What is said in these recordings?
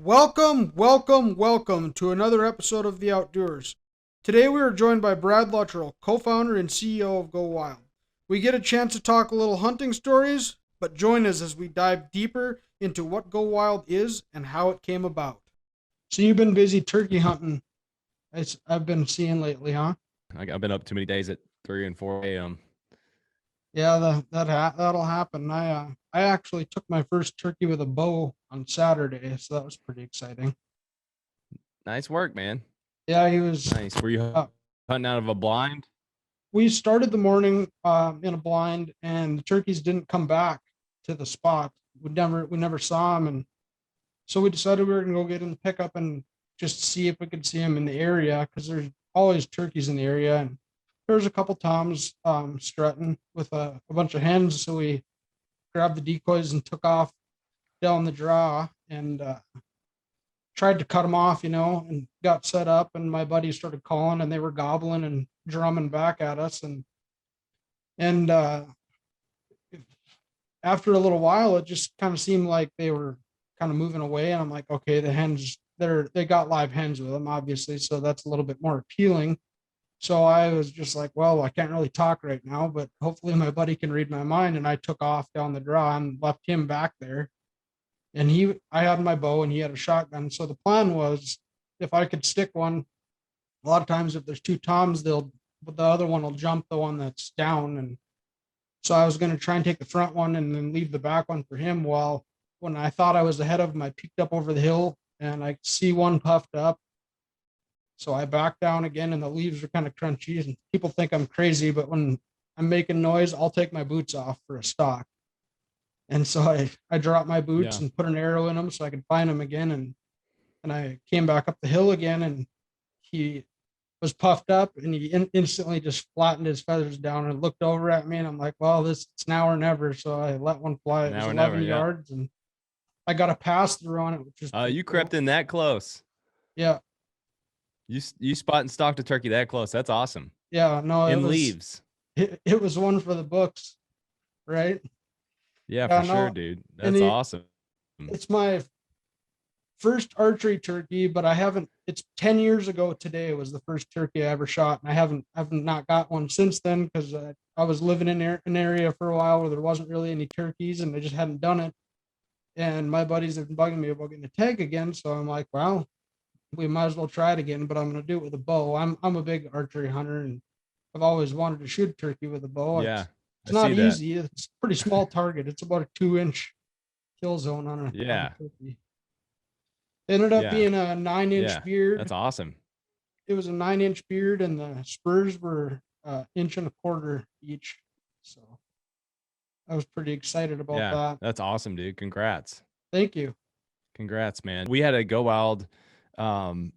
Welcome to another episode of the Outdoers. Today we are joined by Brad Luttrell, co-founder and CEO of GoWild. We get a chance to talk a little hunting stories, but join us as we dive deeper into what GoWild is and how it came about. So you've been busy turkey hunting, I've been seeing lately, huh? I've been up too many days at 3 and 4 a.m. Yeah, that'll happen. I actually took my first turkey with a bow on Saturday, so that was pretty exciting. Nice work, man. Yeah, he was. Nice. Were you Uh, hunting out of a blind? we started the morning in a blind, and the turkeys didn't come back to the spot. We never saw them, and so we decided we were gonna go get in the pickup and just see if we could see them in the area because there's always turkeys in the area, and there's a couple toms strutting with a bunch of hens. So we grabbed the decoys and took off down the draw and tried to cut them off, and got set up. And my buddies started calling, and they were gobbling and drumming back at us, and after a little while, it just kind of seemed like they were kind of moving away. And I'm like, okay, the hens, they got live hens with them, obviously, so that's a little bit more appealing. So I was just like, well, I can't really talk right now, but hopefully my buddy can read my mind. And I took off down the draw and left him back there. And I had my bow and he had a shotgun. So the plan was, if I could stick one, a lot of times if there's two toms, but the other one will jump the one that's down. And so I was going to try and take the front one and then leave the back one for him. While when I thought I was ahead of him, I peeked up over the hill and I see one puffed up. So I backed down again, and the leaves are kind of crunchy. And people think I'm crazy, but when I'm making noise, I'll take my boots off for a stalk. And so I dropped my boots Yeah. and put an arrow in them so I could find him again. And I came back up the hill again, and he was puffed up, and he instantly just flattened his feathers down and looked over at me. And I'm like, well, it's now or never. So I let one fly. It was Now or 11 never. Yeah. yards, and I got a pass through on it, which is pretty You cool. crept in that close. Yeah. You spot and stalked a turkey that close. That's awesome. Yeah. No, In leaves. it was one for the books, right? Yeah, Yeah. for sure, No, dude. and That's awesome. it's my first archery turkey, but I haven't. It's 10 years ago today was the first turkey I ever shot, and I've not got one since then because I was living in an area for a while where there wasn't really any turkeys, and I just hadn't done it. And my buddies have been bugging me about getting a tag again, so I'm like, well, we might as well try it again, but I'm going to do it with a bow. I'm a big archery hunter, and I've always wanted to shoot turkey with a bow. Yeah. It's I see not that. easy. It's a pretty small target. It's about a 2 inch kill zone on Yeah. a turkey. It ended up Yeah. being a 9 inch Yeah. beard. That's awesome. It was a 9 inch beard, and the spurs were inch and a quarter each. So I was pretty excited about Yeah. that. That's awesome, dude. Congrats. Thank you. Congrats, man. We had a Go Wild. Um,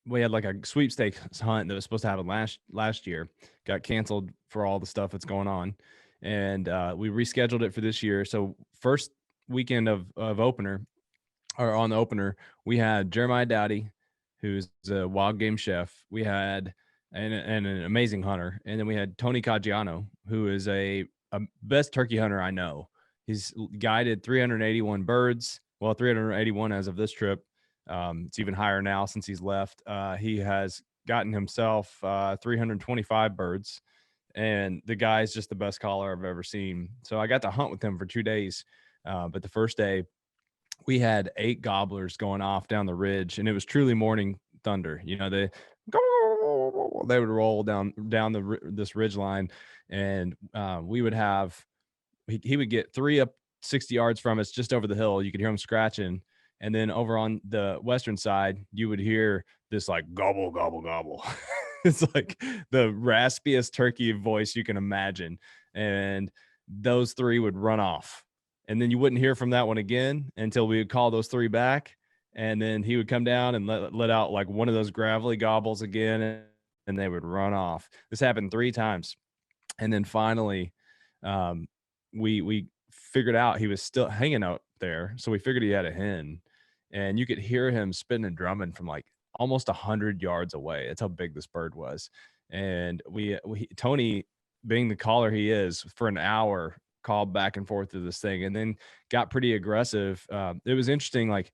we had like a sweepstakes hunt that was supposed to happen last year. Got canceled for all the stuff that's going on, and we rescheduled it for this year. So first weekend of opener, or on the opener, we had Jeremiah Dowdy, who's a wild game chef. We had and an amazing hunter, and then we had Tony Caggiano, who is a best turkey hunter I know. He's guided 381 birds. Well, 381 as of this trip. It's even higher now since he's left. He has gotten himself 325 birds, and the guy's just the best caller I've ever seen. So I got to hunt with him for 2 days. But the first day, we had 8 gobblers going off down the ridge, and it was truly morning thunder. They would roll down this ridge line, and we would have he would get 3 up 60 yards from us just over the hill. You could hear him scratching. And then over on the western side, you would hear this like gobble, gobble, gobble. It's like the raspiest turkey voice you can imagine. And those 3 would run off. And then you wouldn't hear from that one again until we would call those 3 back. And then he would come down and let out like one of those gravelly gobbles again, and they would run off. This happened 3 times. And then finally, we figured out he was still hanging out there. So we figured he had a hen, and you could hear him spitting and drumming from like almost 100 yards away. That's how big this bird was. And Tony, being the caller he is, for an hour called back and forth to this thing, and then got pretty aggressive. It was interesting. Like,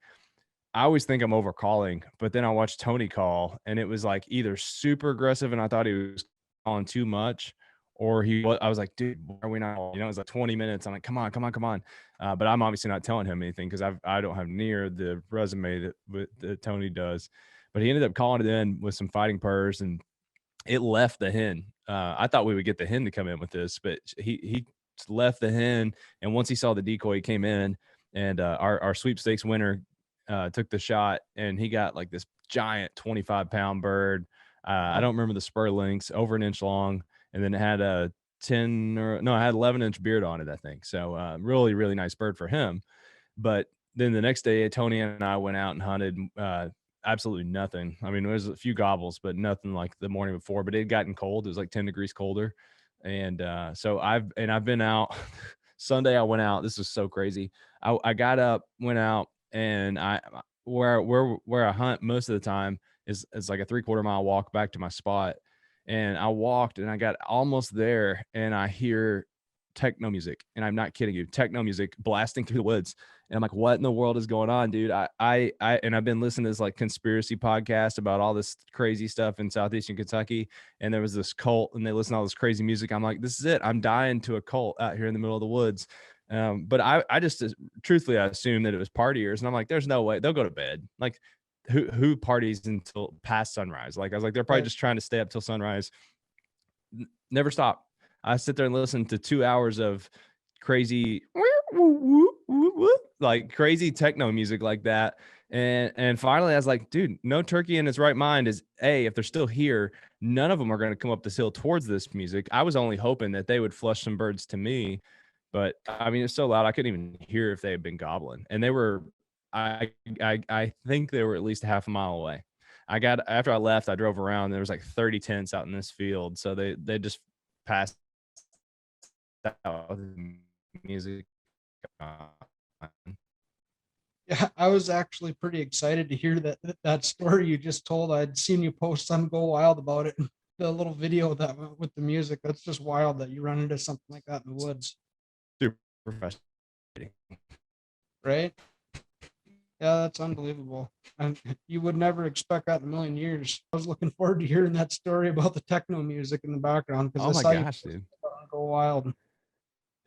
I always think I'm overcalling, but then I watched Tony call, and it was like either super aggressive, and I thought he was calling too much, or I was like, dude, why are we not? You know, it was like 20 minutes. I'm like, come on, come on, come on. But I'm obviously not telling him anything because I don't have near the resume that Tony does. But he ended up calling it in with some fighting purrs, and it left the hen. I thought we would get the hen to come in with this, but he left the hen, and once he saw the decoy, he came in, and our sweepstakes winner took the shot, and he got like this giant 25-pound bird. I Oh, don't remember the spur lengths, over an inch long, and then it had a 10 or no, it had 11-inch beard on it, I think. So really, really nice bird for him. But then the next day, Tony and I went out and hunted. Absolutely nothing. I mean, there was a few gobbles, but nothing like the morning before. But it had gotten cold. It was like 10 degrees colder, and so I've been out. Sunday I went out. This was so crazy. I got up, went out, and where I hunt most of the time is like a 3/4 mile walk back to my spot. And I walked and I got almost there, and I hear techno music, and I'm not kidding you, techno music blasting through the woods. And I'm like, what in the world is going on, dude? And I've been listening to this like conspiracy podcast about all this crazy stuff in southeastern Kentucky. And there was this cult, and they listen to all this crazy music. I'm like, this is it. I'm dying to a cult out here in the middle of the woods. But I just truthfully, I assumed that it was partiers, and I'm like, there's no way they'll go to bed. Like, who parties until past sunrise? Like, I was like, they're probably right. just trying to stay up till sunrise. Never stop. I sit there and listen to 2 hours of crazy, like crazy techno music like that. And finally, I was like, dude, no turkey in his right mind is if they're still here, none of them are going to come up this hill towards this music. I was only hoping that they would flush some birds to me, but I mean, it's so loud I couldn't even hear if they had been gobbling. And they were, I think they were at least a half a mile away. After I left, I drove around. There was like 30 tents out in this field, so they just passed out with music on. Yeah, I was actually pretty excited to hear that story you just told. I'd seen you post on Go Wild about it. The little video that went with the music. That's just wild that you run into something like that in the woods, Super frustrating. right? Yeah, that's unbelievable. And you would never expect that in a million years. I was looking forward to hearing that story about the techno music in the background because Oh I my saw you gosh, post dude. it on Go Wild.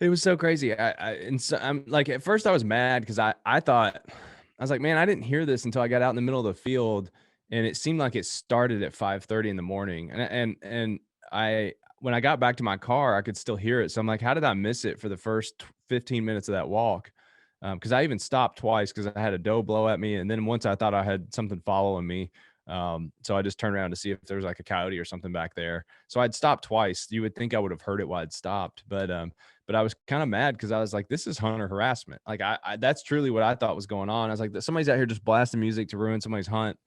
It was so crazy. And so I'm like, at first I was mad because I thought, I was like, man, I didn't hear this until I got out in the middle of the field, and it seemed like it started at 5:30 in the morning. And I when I got back to my car, I could still hear it. So I'm like, how did I miss it for the first 15 minutes of that walk? Because I even stopped twice because I had a doe blow at me, and then once I thought I had something following me. So I just turned around to see if there was like a coyote or something back there. So I'd stopped twice. You would think I would have heard it while I'd stopped, but I was kind of mad because I was like, this is hunter harassment. Like that's truly what I thought was going on. I was like, somebody's out here just blasting music to ruin somebody's hunt.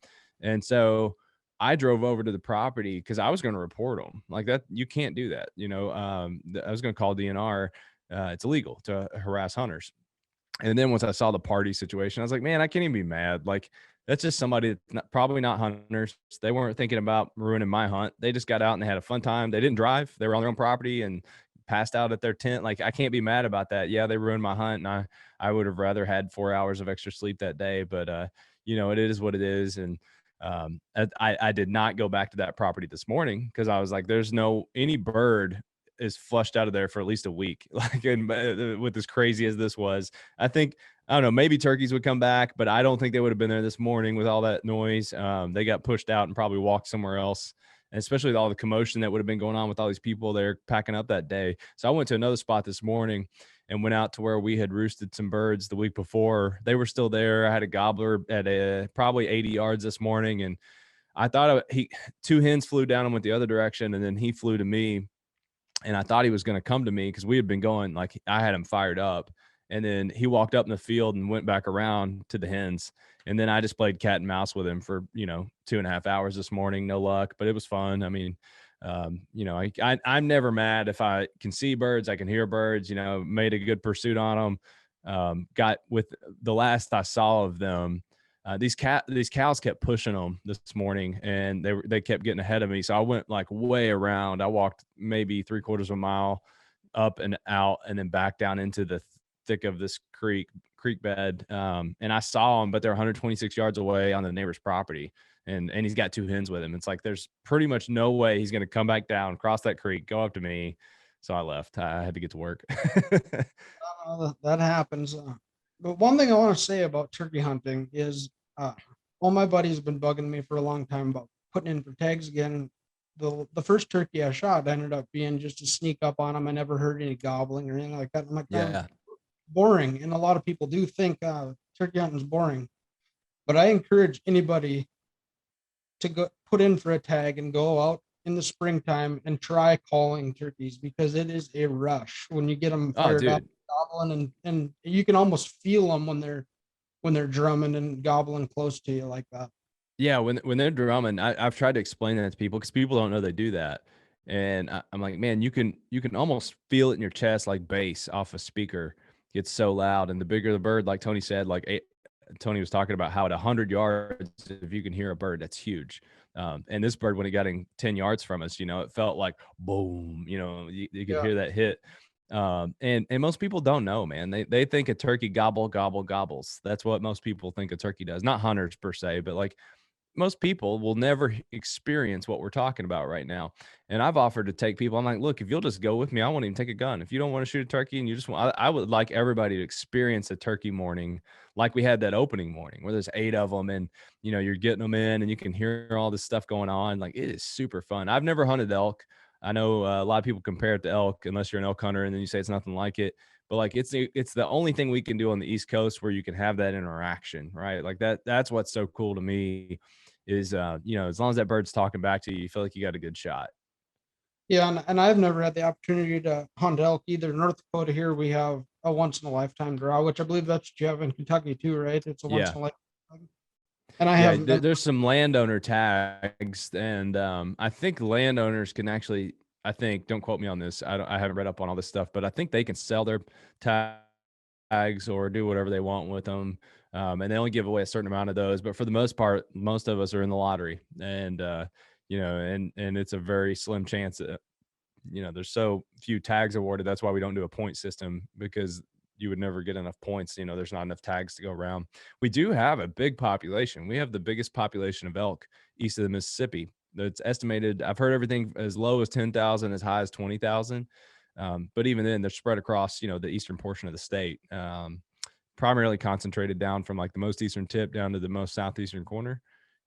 And so I drove over to the property because I was going to report them like that. You can't do that. I was going to call DNR. It's illegal to harass hunters. And then once I saw the party situation, I was like, man, I can't even be mad. Like, that's just somebody that's probably not hunters. They weren't thinking about ruining my hunt. They just got out and they had a fun time. They didn't drive. They were on their own property and passed out at their tent. Like, I can't be mad about that. Yeah, they ruined my hunt, and I would have rather had 4 hours of extra sleep that day. But it is what it is. And I did not go back to that property this morning because I was like, there's no any bird is flushed out of there for at least a week. Like, and with as crazy as this was, I don't know, maybe turkeys would come back, but I don't think they would have been there this morning with all that noise. They got pushed out and probably walked somewhere else, and especially with all the commotion that would have been going on with all these people there packing up that day. So I went to another spot this morning and went out to where we had roosted some birds the week before. They were still there. I had a gobbler at probably 80 yards this morning, and I thought two hens flew down and went the other direction, and then he flew to me, and I thought he was going to come to me because we had been going, like, I had him fired up, and then he walked up in the field and went back around to the hens. And then I just played cat and mouse with him for 2.5 hours this morning. No luck, but it was fun. I mean, I'm never mad if I can see birds, I can hear birds. Made a good pursuit on them. Got with the last I saw of them. These cows kept pushing them this morning, and they kept getting ahead of me. So I went like way around. I walked maybe 3/4 of a mile up and out, and then back down into the thick of this creek bed. And I saw him, but they're 126 yards away on the neighbor's property. And he's got 2 hens with him. It's like there's pretty much no way he's going to come back down, cross that creek, go up to me. So I left. I had to get to work. That happens. But one thing I want to say about turkey hunting is, all my buddies have been bugging me for a long time about putting in for tags again. The first turkey I shot ended up being just to sneak up on them. I never heard any gobbling or anything like that. I'm like, man, Yeah. boring. And a lot of people do think turkey hunting is boring. But I encourage anybody to go put in for a tag and go out in the springtime and try calling turkeys, because it is a rush when you get them Oh, fired up, dude. gobbling, and you can almost feel them when they're drumming and gobbling close to you like that. Yeah, when they're drumming, I've tried to explain that to people because people don't know they do that, and I'm like, man, you can almost feel it in your chest like bass off a speaker. It's so loud, and the bigger the bird, like Tony said, Tony was talking about how at 100 yards, if you can hear a bird, that's huge. And this bird, when it got in 10 yards from us, it felt like boom. You could Yeah. hear that hit. And most people don't know, man. They think a turkey gobble gobble gobbles. That's what most people think a turkey does. Not hunters per se, but like most people will never experience what we're talking about right now. And I've offered to take people. I'm like, look, if you'll just go with me, I won't even take a gun. If you don't want to shoot a turkey and you just want, I would like everybody to experience a turkey morning like we had that opening morning where there's 8 of them and you're getting them in and you can hear all this stuff going on. Like it is super fun. I've never hunted elk. I know a lot of people compare it to elk unless you're an elk hunter and then you say it's nothing like it. But like it's the only thing we can do on the East Coast where you can have that interaction, right? Like that's what's so cool to me is as long as that bird's talking back to you, you feel like you got a good shot. Yeah, and I've never had the opportunity to hunt elk either. North Dakota here we have a once in a lifetime draw, which I believe that's what you have in Kentucky too, right? It's a once Yeah. in a lifetime. And I Yeah. haven't been. There's some landowner tags, and I think landowners can actually, I think, don't quote me on this. I haven't read up on all this stuff, but I think they can sell their tags or do whatever they want with them. And they only give away a certain amount of those, but for the most part, most of us are in the lottery, and and it's a very slim chance that there's so few tags awarded. That's why we don't do a point system, because you would never get enough points. There's not enough tags to go around. We do have a big population. We have the biggest population of elk east of the Mississippi. That's estimated. I've heard everything as low as 10,000, as high as 20,000. But even then, they're spread across, the eastern portion of the state, primarily concentrated down from like the most eastern tip down to the most southeastern corner,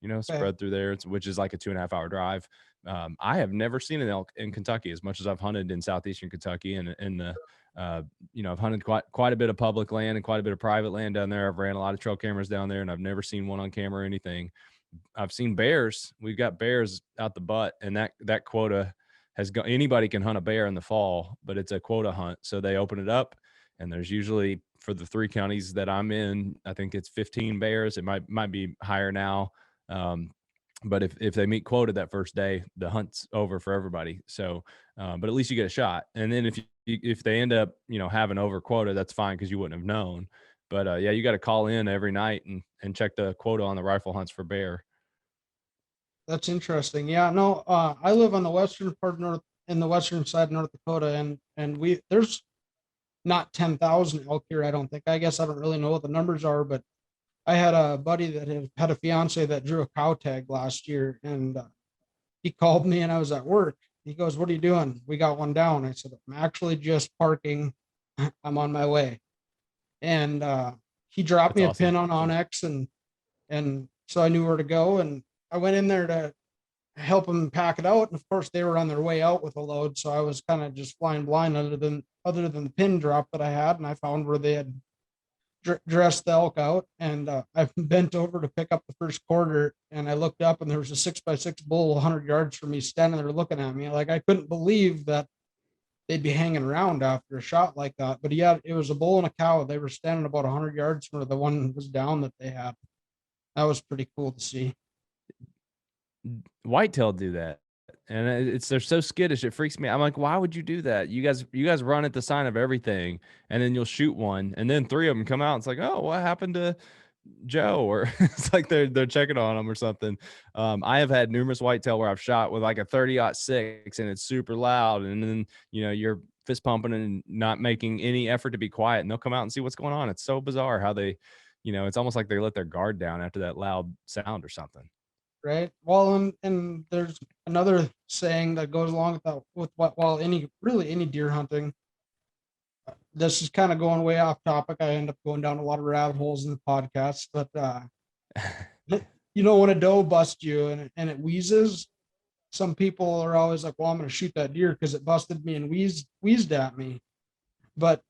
Okay. spread through there, which is like a 2.5 hour drive. I have never seen an elk in Kentucky as much as I've hunted in southeastern Kentucky, and in the I've hunted quite a bit of public land and quite a bit of private land down there. I've ran a lot of trail cameras down there, and I've never seen one on camera or anything. I've seen bears. We've got bears out the butt, and that quota has got, anybody can hunt a bear in the fall, but it's a quota hunt. So they open it up, and there's usually, for the 3 counties that I'm in, I think it's 15 bears. It might be higher now. But if they meet quota that first day, the hunt's over for everybody. So, but at least you get a shot. And then if they end up, having over quota, that's fine, because you wouldn't have known. But yeah, you got to call in every night and check the quota on the rifle hunts for bear. That's interesting. Yeah, no, I live on the western part of North in the western side of North Dakota, and there's not 10,000 elk here. I don't think. I guess I don't really know what the numbers are, but I had a buddy that had a fiance that drew a cow tag last year, and he called me and I was at work. He goes, "What are you doing?" "We got one down." I said, "I'm actually just parking. I'm on my way." And he dropped That's me a awesome. pin on Onyx, and so I knew where to go, and I went in there to help them pack it out. And of course, they were on their way out with a load, so I was kind of just flying blind, other than the pin drop that I had, and I found where they had dressed the elk out, and I bent over to pick up the first quarter, and I looked up, and there was a 6x6 bull 100 yards from me standing there looking at me. Like, I couldn't believe that they'd be hanging around after a shot like that. But yeah, it was a bull and a cow. They were standing about 100 yards from where the one was down that they had. That was pretty cool to see. Whitetail do that, and they're so skittish, it freaks me. I'm like, why would you do that? You guys run at the sign of everything, and then you'll shoot one, and then 3 of them come out. It's like, oh, what happened to Joe? Or it's like they're checking on them or something. I have had numerous whitetail where I've shot with like a 30-06, and it's super loud, and then you're fist pumping and not making any effort to be quiet, and they'll come out and see what's going on. It's so bizarre how they, it's almost like they let their guard down after that loud sound or something. right? Well, and there's another saying that goes along with that, with what, while any deer hunting, this is kind of going way off topic. I end up going down a lot of rabbit holes in the podcast, but when a doe busts you and it wheezes, some people are always like, well, I'm going to shoot that deer because it busted me and wheezed at me. But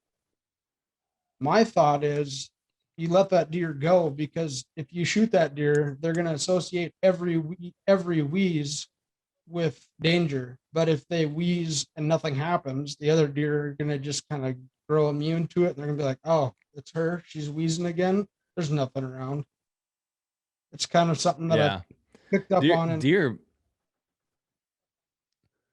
my thought is, you let that deer go, because if you shoot that deer, they're going to associate every wheeze with danger. But if they wheeze and nothing happens, the other deer are going to just kind of grow immune to it. And they're going to be like, oh, it's her. She's wheezing again. There's nothing around. It's kind of something that I Yeah. picked up Deer, on. And deer,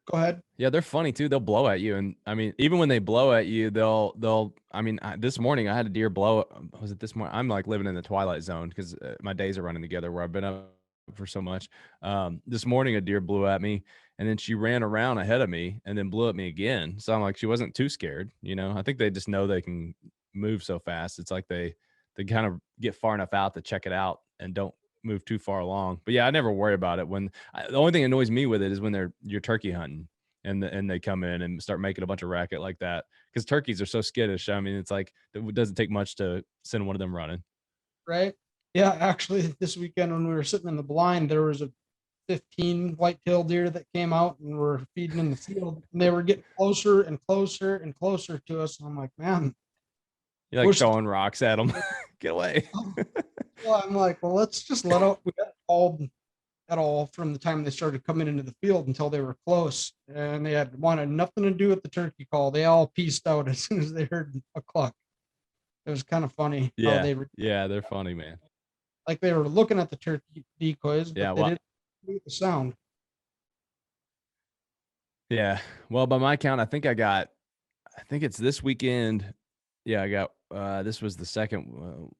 go ahead. yeah, they're funny too. They'll blow at you, and I mean, even when they blow at you, they'll. I mean, this morning I had a deer blow. Was it this morning? I'm like living in the twilight zone because my days are running together where I've been up for so much. This morning a deer blew at me, and then she ran around ahead of me and then blew at me again. So I'm like, she wasn't too scared. I think they just know they can move so fast. It's like they kind of get far enough out to check it out and don't move too far along. But yeah, I never worry about it. The only thing that annoys me with it is when you're turkey hunting and they come in and start making a bunch of racket like that, because turkeys are so skittish. I mean, it's like it doesn't take much to send one of them running. Right. Yeah. Actually, this weekend when we were sitting in the blind, there was a 15 white-tailed deer that came out and were feeding in the field, and they were getting closer and closer and closer to us. And I'm like, man, You're like we're throwing rocks at them. Get away. well, I'm like, well, let's just let out. We got called at all from the time they started coming into the field until they were close, and they had wanted nothing to do with the turkey call. They all pieced out as soon as they heard a cluck. It was kind of funny how Yeah. they were Yeah. They're funny, man. like they were looking at the turkey decoys, but Yeah. they Well, didn't do the sound. yeah. Well, by my count, I think it's this weekend. Yeah, I got this was the second.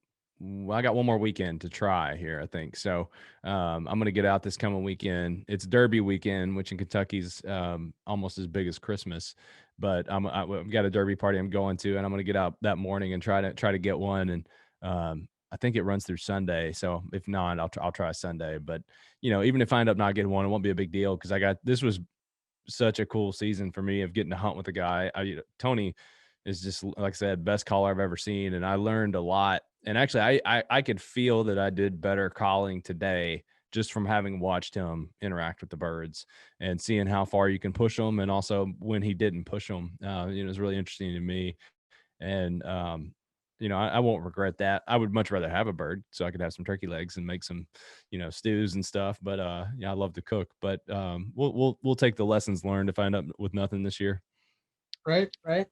I got one more weekend to try here, I think. So I'm gonna get out this coming weekend. It's Derby weekend, which in Kentucky's almost as big as Christmas. But I've got a Derby party I'm going to, and I'm gonna get out that morning and try to get one. And I think it runs through Sunday. So if not, I'll try Sunday. But even if I end up not getting one, it won't be a big deal because this was such a cool season for me of getting to hunt with a guy. Tony is just, like I said, best caller I've ever seen, and I learned a lot. And actually, I could feel that I did better calling today just from having watched him interact with the birds and seeing how far you can push them, and also when he didn't push them. It was really interesting to me, and I won't regret that. I would much rather have a bird so I could have some turkey legs and make some, stews and stuff. But yeah, I love to cook. But we'll take the lessons learned if I end up with nothing this year. Right, right.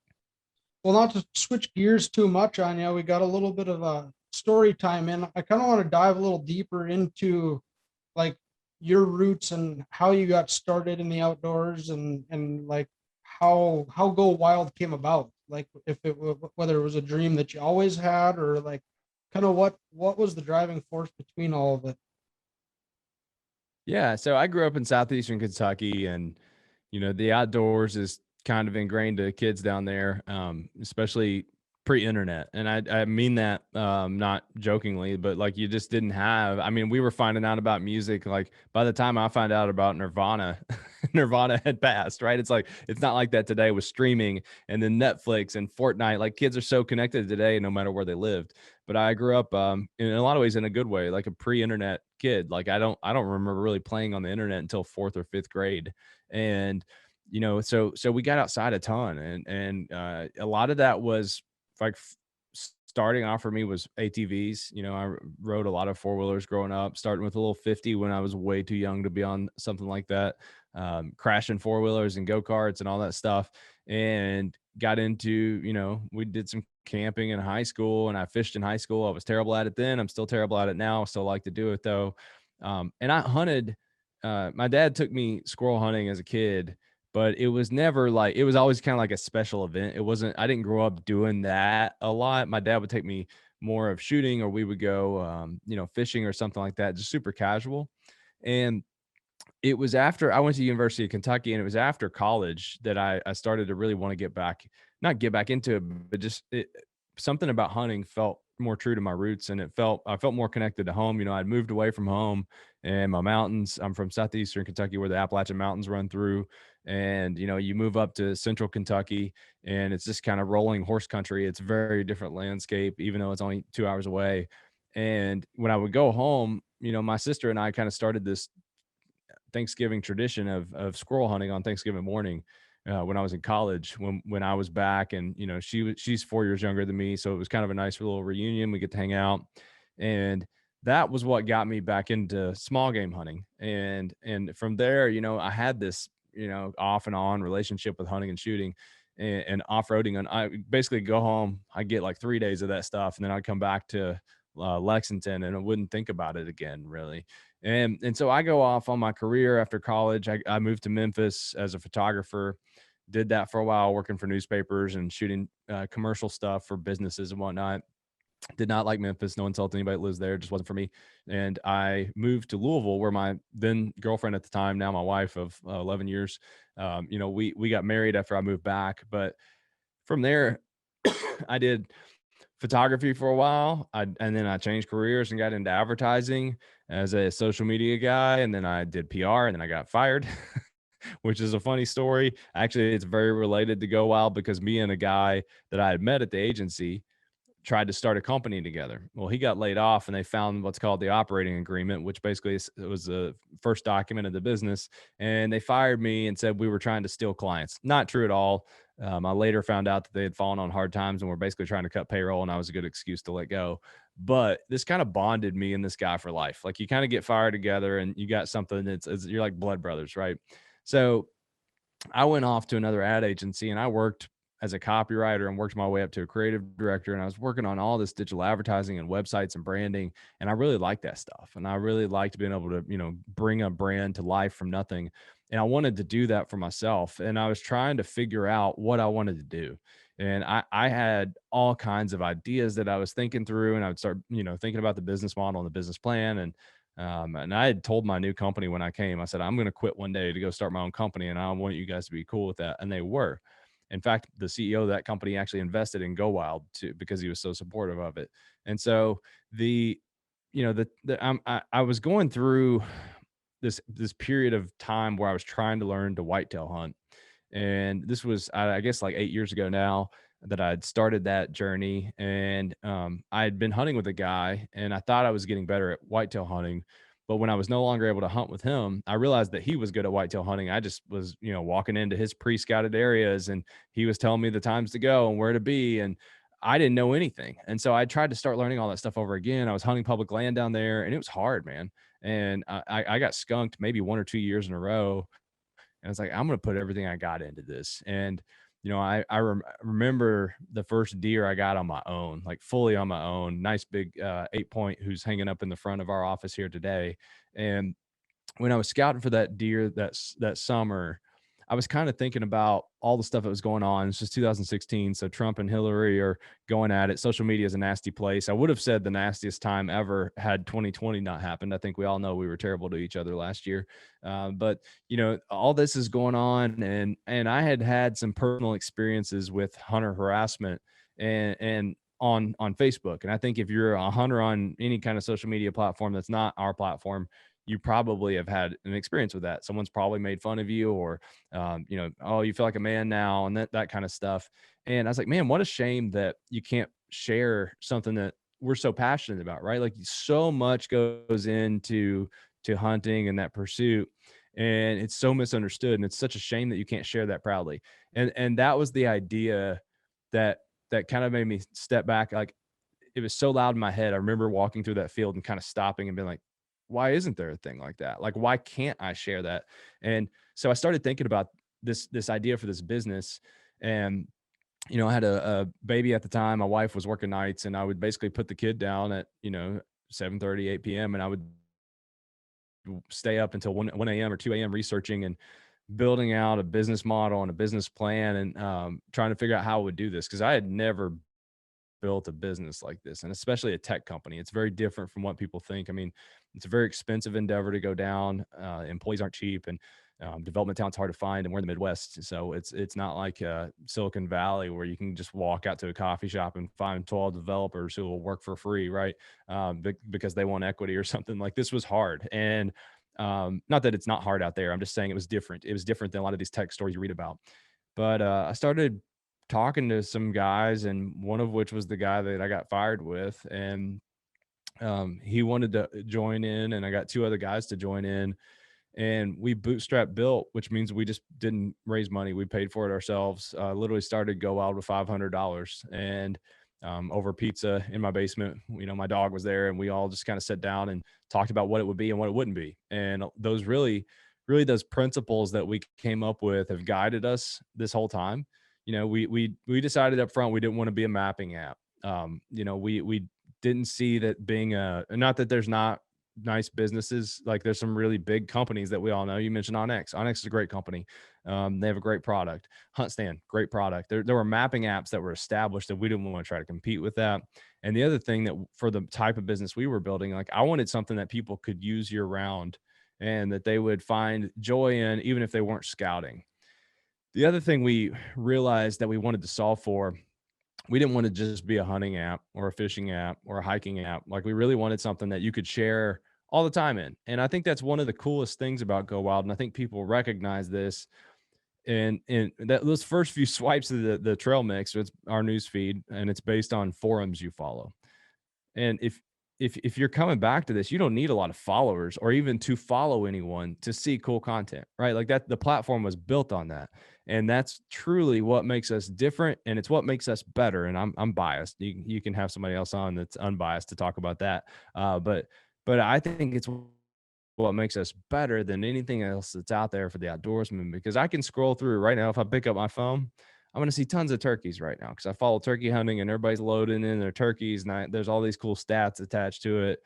Well, not to switch gears too much on you, we got a little bit of a story time in. I kind of want to dive a little deeper into like your roots and how you got started in the outdoors, and like how Go Wild came about. Like if whether it was a dream that you always had, or like kind of what was the driving force between all of it. Yeah, so I grew up in southeastern Kentucky, and the outdoors is kind of ingrained to kids down there, especially pre-internet. And I mean that not jokingly, but like you just didn't have. I mean, we were finding out about music like by the time I found out about Nirvana, Nirvana had passed, right? It's like it's not like that today with streaming and then Netflix and Fortnite. Like kids are so connected today, no matter where they lived. But I grew up in a lot of ways in a good way, like a pre-internet kid. Like I don't remember really playing on the internet until fourth or fifth grade, and so we got outside a ton, and a lot of that was like starting off for me was ATVs. I rode a lot of four-wheelers growing up, starting with a little 50 when I was way too young to be on something like that, crashing four-wheelers and go-karts and all that stuff, and got into, we did some camping in high school, and I fished in high school. I was terrible at it then. I'm still terrible at it now. Still like to do it though. And I hunted. My dad took me squirrel hunting as a kid, but it was never like, it was always kind of like a special event. I didn't grow up doing that a lot. My dad would take me more of shooting, or we would go, fishing or something like that, just super casual. And It was after I went to University of Kentucky, and it was after college that I started to really wanna get back, not get back into it, but just something about hunting felt more true to my roots, and I felt more connected to home. You know, I'd moved away from home and my mountains. I'm from southeastern Kentucky where the Appalachian Mountains run through, and, you know, you move up to central Kentucky, and it's just kinda rolling horse country. It's a very different landscape, even though it's only 2 hours away, and when I would go home, you know, my sister and I kinda started this Thanksgiving tradition of squirrel hunting on Thanksgiving morning when I was in college. When I was back, and you know, she's 4 years younger than me, so it was kind of a nice little reunion. We get to hang out, and that was what got me back into small game hunting. And from there, you know, I had this, you know, off and on relationship with hunting and shooting and off roading. And I basically go home, I get like 3 days of that stuff, and then I'd come back to Lexington, and I wouldn't think about it again, really. And so I go off on my career after college. I moved to Memphis as a photographer, did that for a while, working for newspapers and shooting commercial stuff for businesses and whatnot. Did not like Memphis. No insult to anybody that lives there. It just wasn't for me. And I moved to Louisville, where my then girlfriend at the time, now my wife of 11 years, you know, we got married after I moved back. But from there, I did photography for a while. And then I changed careers and got into advertising as a social media guy. And then I did PR, and then I got fired, which is a funny story. Actually, it's very related to Go Wild, because me and a guy that I had met at the agency tried to start a company together. Well, he got laid off, and they found what's called the operating agreement, which basically it was the first document of the business. And they fired me and said we were trying to steal clients. Not true at all. I later found out that they had fallen on hard times and were basically trying to cut payroll, and I was a good excuse to let go. But this kind of bonded me and this guy for life. Like, you kind of get fired together, and you got something you're like blood brothers, right? So I went off to another ad agency, and I worked as a copywriter and worked my way up to a creative director. And I was working on all this digital advertising and websites and branding. And I really liked that stuff. And I really liked being able to, you know, bring a brand to life from nothing. And I wanted to do that for myself. And I was trying to figure out what I wanted to do. And I had all kinds of ideas that I was thinking through, and I would start, you know, thinking about the business model and the business plan. And I had told my new company when I came, I said, I'm going to quit one day to go start my own company, and I want you guys to be cool with that. And they were. In fact, the CEO of that company actually invested in GoWild too, because he was so supportive of it. And so the, you know, I was going through this period of time where I was trying to learn to whitetail hunt. And this was, I guess, like 8 years ago now that I'd started that journey. And I had been hunting with a guy, and I thought I was getting better at whitetail hunting. But when I was no longer able to hunt with him, I realized that he was good at whitetail hunting. I just was, you know, walking into his pre-scouted areas, and he was telling me the times to go and where to be. And I didn't know anything. And so I tried to start learning all that stuff over again. I was hunting public land down there, and it was hard, man. And I got skunked maybe 1 or 2 years in a row, and I was like, I'm going to put everything I got into this. And, you know, remember the first deer I got on my own, like fully on my own, nice big 8 point, who's hanging up in the front of our office here today. And when I was scouting for that deer that summer, I was kind of thinking about all the stuff that was going on. It's just 2016, so Trump and Hillary are going at it. Social media is a nasty place. I would have said the nastiest time ever had 2020 not happened. I think we all know we were terrible to each other last year. But you know, all this is going on, and I had had some personal experiences with hunter harassment and on Facebook. And I think if you're a hunter on any kind of social media platform that's not our platform, you probably have had an experience with that. Someone's probably made fun of you, or, you know, oh, you feel like a man now, and that kind of stuff. And I was like, man, what a shame that you can't share something that we're so passionate about, right? Like, so much goes into hunting and that pursuit, and it's so misunderstood, and it's such a shame that you can't share that proudly. And that was the idea that kind of made me step back. Like, it was so loud in my head. I remember walking through that field and kind of stopping and being like, why isn't there a thing like that? Like, why can't I share that? And so I started thinking about this idea for this business. And, you know, I had a baby at the time. My wife was working nights, and I would basically put the kid down at, you know, 7:30, 8 p.m. And I would stay up until 1 a.m. or 2 a.m. researching and building out a business model and a business plan, and trying to figure out how I would do this. Cause I had never built a business like this, and especially a tech company. It's very different from what people think. I mean, it's a very expensive endeavor to go down. Employees aren't cheap, and development talent's hard to find, and we're in the Midwest, so it's not like Silicon Valley where you can just walk out to a coffee shop and find 12 developers who will work for free, right? Because they want equity or something. Like, this was hard, and not that it's not hard out there. I'm just saying it was different. It was different than a lot of these tech stories you read about. But I started talking to some guys, and one of which was the guy that I got fired with, and he wanted to join in, and I got two other guys to join in, and we bootstrap built, which means we just didn't raise money. We paid for it ourselves. Literally started GoWild with $500 and over pizza in my basement. You know, my dog was there, and we all just kind of sat down and talked about what it would be and what it wouldn't be. And those really those principles that we came up with have guided us this whole time. You know, we decided up front we didn't want to be a mapping app. You know, we didn't see that being a, not that there's not nice businesses. Like, there's some really big companies that we all know. You mentioned Onyx. Onyx is a great company. They have a great product. Hunt Stand, great product. There were mapping apps that were established, and we didn't want to try to compete with that. And the other thing, that for the type of business we were building, like, I wanted something that people could use year round and that they would find joy in, even if they weren't scouting. The other thing we realized that we wanted to solve for, we didn't want to just be a hunting app or a fishing app or a hiking app. Like, we really wanted something that you could share all the time in. And I think that's one of the coolest things about Go Wild. And I think people recognize this. And that those first few swipes of the trail mix, it's our news feed, and it's based on forums you follow. And if you're coming back to this, you don't need a lot of followers or even to follow anyone to see cool content, right? Like, that the platform was built on that. And that's truly what makes us different, and it's what makes us better. And I'm biased. You can have somebody else on that's unbiased to talk about that. But I think it's what makes us better than anything else that's out there for the outdoorsman, because I can scroll through right now. If I pick up my phone, I'm going to see tons of turkeys right now because I follow turkey hunting, and everybody's loading in their turkeys, and there's all these cool stats attached to it.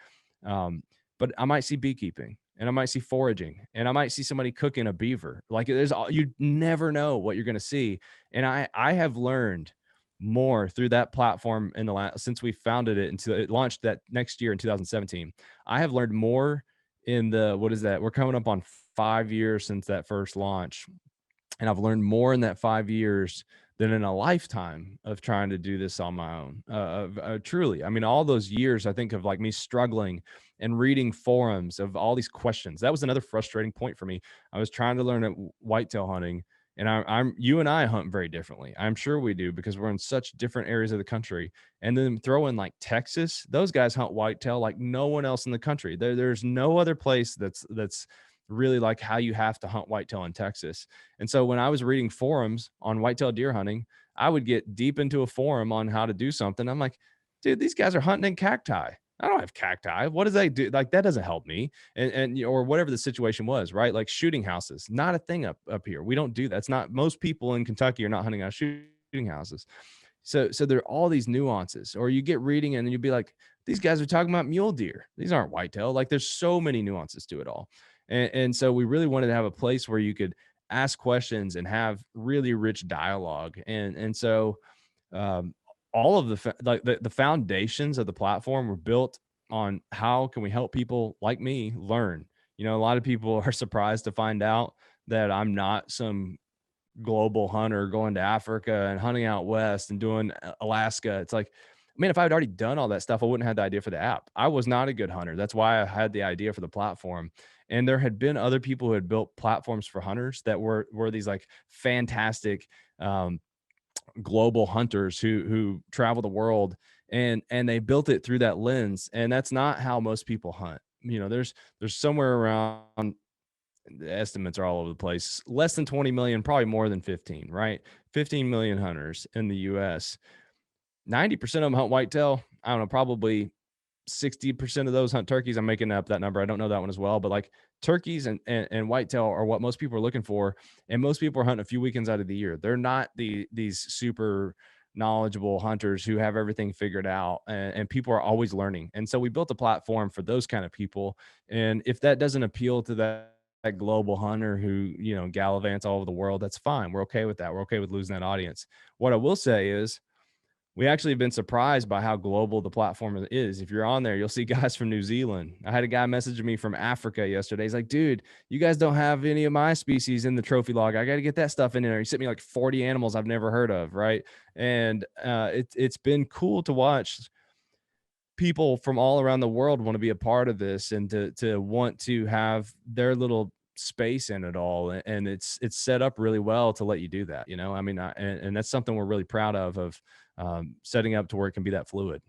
But I might see beekeeping, and I might see foraging, and I might see somebody cooking a beaver. Like, you never know what you're going to see. And I have learned more through that platform in the last, since we founded it until it launched that next year in 2017. I have learned more in the, what is that? We're coming up on 5 years since that first launch. And I've learned more in that 5 years than in a lifetime of trying to do this on my own. Truly, I mean, all those years, I think of, like, me struggling and reading forums of all these questions. That was another frustrating point for me. I was trying to learn at whitetail hunting, and you and I hunt very differently. I'm sure we do, because we're in such different areas of the country. And then throw in, like, Texas, those guys hunt whitetail like no one else in the country. There's no other place that's really like how you have to hunt whitetail in Texas. And so when I was reading forums on whitetail deer hunting, I would get deep into a forum on how to do something. I'm like, dude, these guys are hunting in cacti. I don't have cacti. What does they do? Like, that doesn't help me. Or whatever the situation was, right? Like, shooting houses, not a thing up here. We don't do that. It's not, most people in Kentucky are not hunting out shooting houses. So there are all these nuances. Or you get reading, and then you'd be like, these guys are talking about mule deer. These aren't whitetail. Like, there's so many nuances to it all. And so we really wanted to have a place where you could ask questions and have really rich dialogue. And so um, all of the foundations of the platform were built on how can we help people like me learn. You know, a lot of people are surprised to find out that I'm not some global hunter going to Africa and hunting out west and doing Alaska. It's like, I mean, if I had already done all that stuff, I wouldn't have the idea for the app. I was not a good hunter. That's why I had the idea for the platform. And there had been other people who had built platforms for hunters that were these, like, fantastic global hunters who travel the world, and they built it through that lens. And that's not how most people hunt. You know, there's somewhere around, the estimates are all over the place, less than 20 million, probably more than 15, right? 15 million hunters in the US. 90% of them hunt whitetail. I don't know, probably 60% of those hunt turkeys. I'm making up that number. I don't know that one as well, but, like, turkeys and whitetail are what most people are looking for. And most people are hunting a few weekends out of the year. They're not these super knowledgeable hunters who have everything figured out, and people are always learning. And so we built a platform for those kind of people. And if that doesn't appeal to that global hunter who, you know, gallivants all over the world, that's fine. We're okay with that. We're okay with losing that audience. What I will say is, we actually have been surprised by how global the platform is. If you're on there, you'll see guys from New Zealand. I had a guy messaging me from Africa yesterday. He's like, dude, you guys don't have any of my species in the trophy log. I got to get that stuff in there. He sent me like 40 animals I've never heard of. Right. And it's been cool to watch people from all around the world want to be a part of this and to want to have their little space in it all. And it's set up really well to let you do that, you know. I mean, and that's something we're really proud of setting up to where it can be that fluid.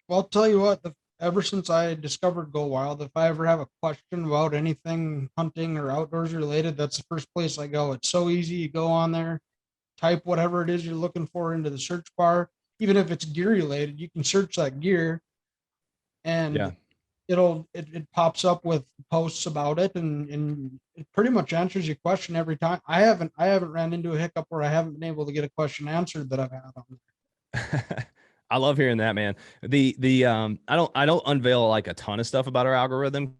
Well, I'll tell you what, ever since I discovered Go Wild, if I ever have a question about anything hunting or outdoors related, that's the first place I go. It's so easy. You go on there, type whatever it is you're looking for into the search bar. Even if it's gear related, you can search that gear Yeah. and it pops up with posts about it, and it pretty much answers your question every time. I haven't ran into a hiccup where I haven't been able to get a question answered that I've had on there. I love hearing that, man. I don't unveil like a ton of stuff about our algorithm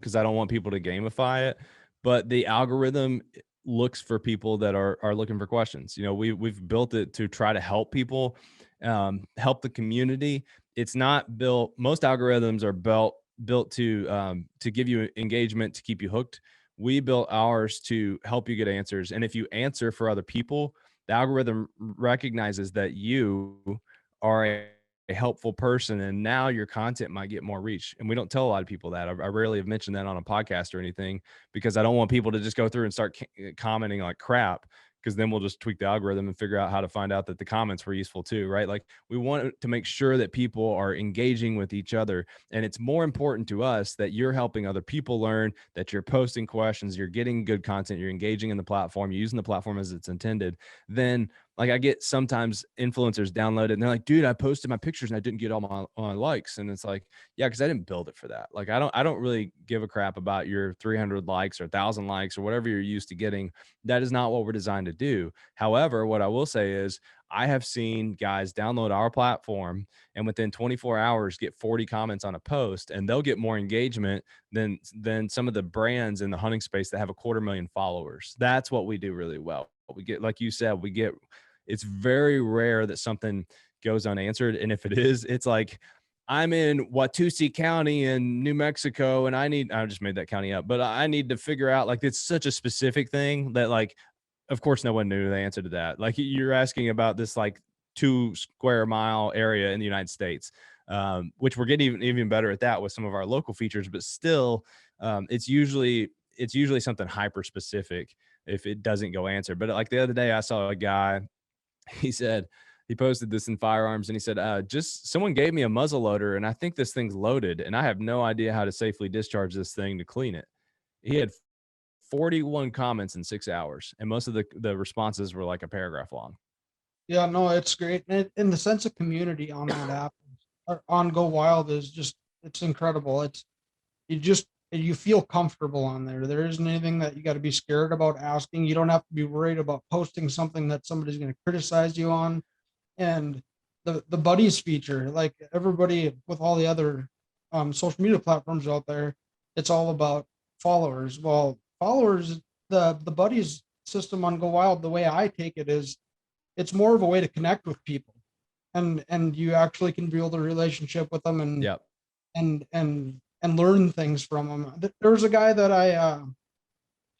because I don't want people to gamify it, but the algorithm looks for people that are looking for questions. You know, we've built it to try to help people, help the community. It's not built. Most algorithms are built to give you engagement, to keep you hooked. We built ours to help you get answers, and if you answer for other people, the algorithm recognizes that you are a helpful person, and now your content might get more reach. And we don't tell a lot of people that. I rarely have mentioned that on a podcast or anything because I don't want people to just go through and start commenting like crap, because then we'll just tweak the algorithm and figure out how to find out that the comments were useful too, right? Like we want to make sure that people are engaging with each other, and it's more important to us that you're helping other people learn, that you're posting questions, you're getting good content, you're engaging in the platform, you're using the platform as it's intended. Then like I get sometimes influencers download it and they're like, dude, I posted my pictures and I didn't get all my likes. And it's like, yeah, because I didn't build it for that. Like I don't really give a crap about your 300 likes or 1,000 likes or whatever you're used to getting. That is not what we're designed to do. However, what I will say is I have seen guys download our platform and within 24 hours get 40 comments on a post, and they'll get more engagement than some of the brands in the hunting space that have 250,000 followers. That's what we do really well. We get, like you said, it's very rare that something goes unanswered. And if it is, it's like, I'm in Watusi County in New Mexico, and I just made that county up, but I need to figure out, like, it's such a specific thing that, like, of course, no one knew the answer to that. Like, you're asking about this, like, 2 square mile area in the United States, which we're getting even better at that with some of our local features, but still, it's usually something hyper specific if it doesn't go answer. But like the other day, I saw a guy, he said, he posted this in firearms and he said, just someone gave me a muzzle loader and I think this thing's loaded and I have no idea how to safely discharge this thing to clean it. He had 41 comments in 6 hours, and most of the responses were like a paragraph long. Yeah, no, it's great. And the sense of community on that app on Go Wild is just, it's incredible. You feel comfortable on there. There isn't anything that you got to be scared about asking. You don't have to be worried about posting something that somebody's going to criticize you on. And the buddies feature, like everybody with all the other social media platforms out there, it's all about followers. Well, followers, the buddies system on Go Wild, the way I take it is it's more of a way to connect with people, and you actually can build a relationship with them and Yep. and learn things from them. There was a guy that I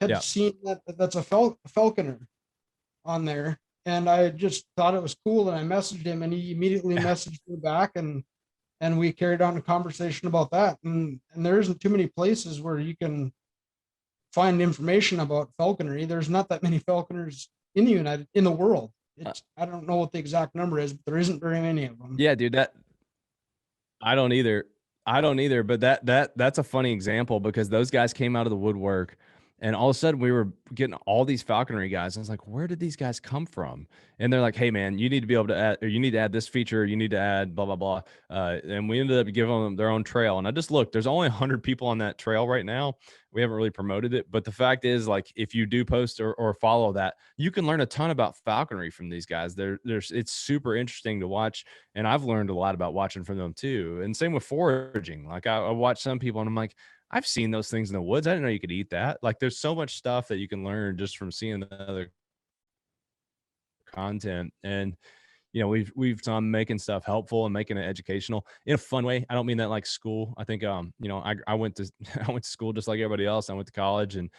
had Yep. seen that's a falconer on there, and I just thought it was cool, and I messaged him, and he immediately messaged me back, and we carried on a conversation about that. And there isn't too many places where you can find information about falconry. There's not that many falconers in the world. It's, I don't know what the exact number is, but there isn't very many of them. Yeah, dude, I don't either. I don't either, but that's a funny example because those guys came out of the woodwork and all of a sudden we were getting all these falconry guys. And I was like, where did these guys come from? And they're like, hey man, you need to be able to add, or you need to add this feature, you need to add blah, blah, blah. And we ended up giving them their own trail. And I just looked, there's only 100 people on that trail right now. We haven't really promoted it, but the fact is, like, if you do post or follow that, you can learn a ton about falconry from these guys. It's super interesting to watch, and I've learned a lot about watching from them too. And same with foraging. Like I watch some people, and I'm like, I've seen those things in the woods. I didn't know you could eat that. Like, there's so much stuff that you can learn just from seeing the other content. And we've done making stuff helpful and making it educational in a fun way. I don't mean that like school. I think I went to I went to school just like everybody else. I went to college and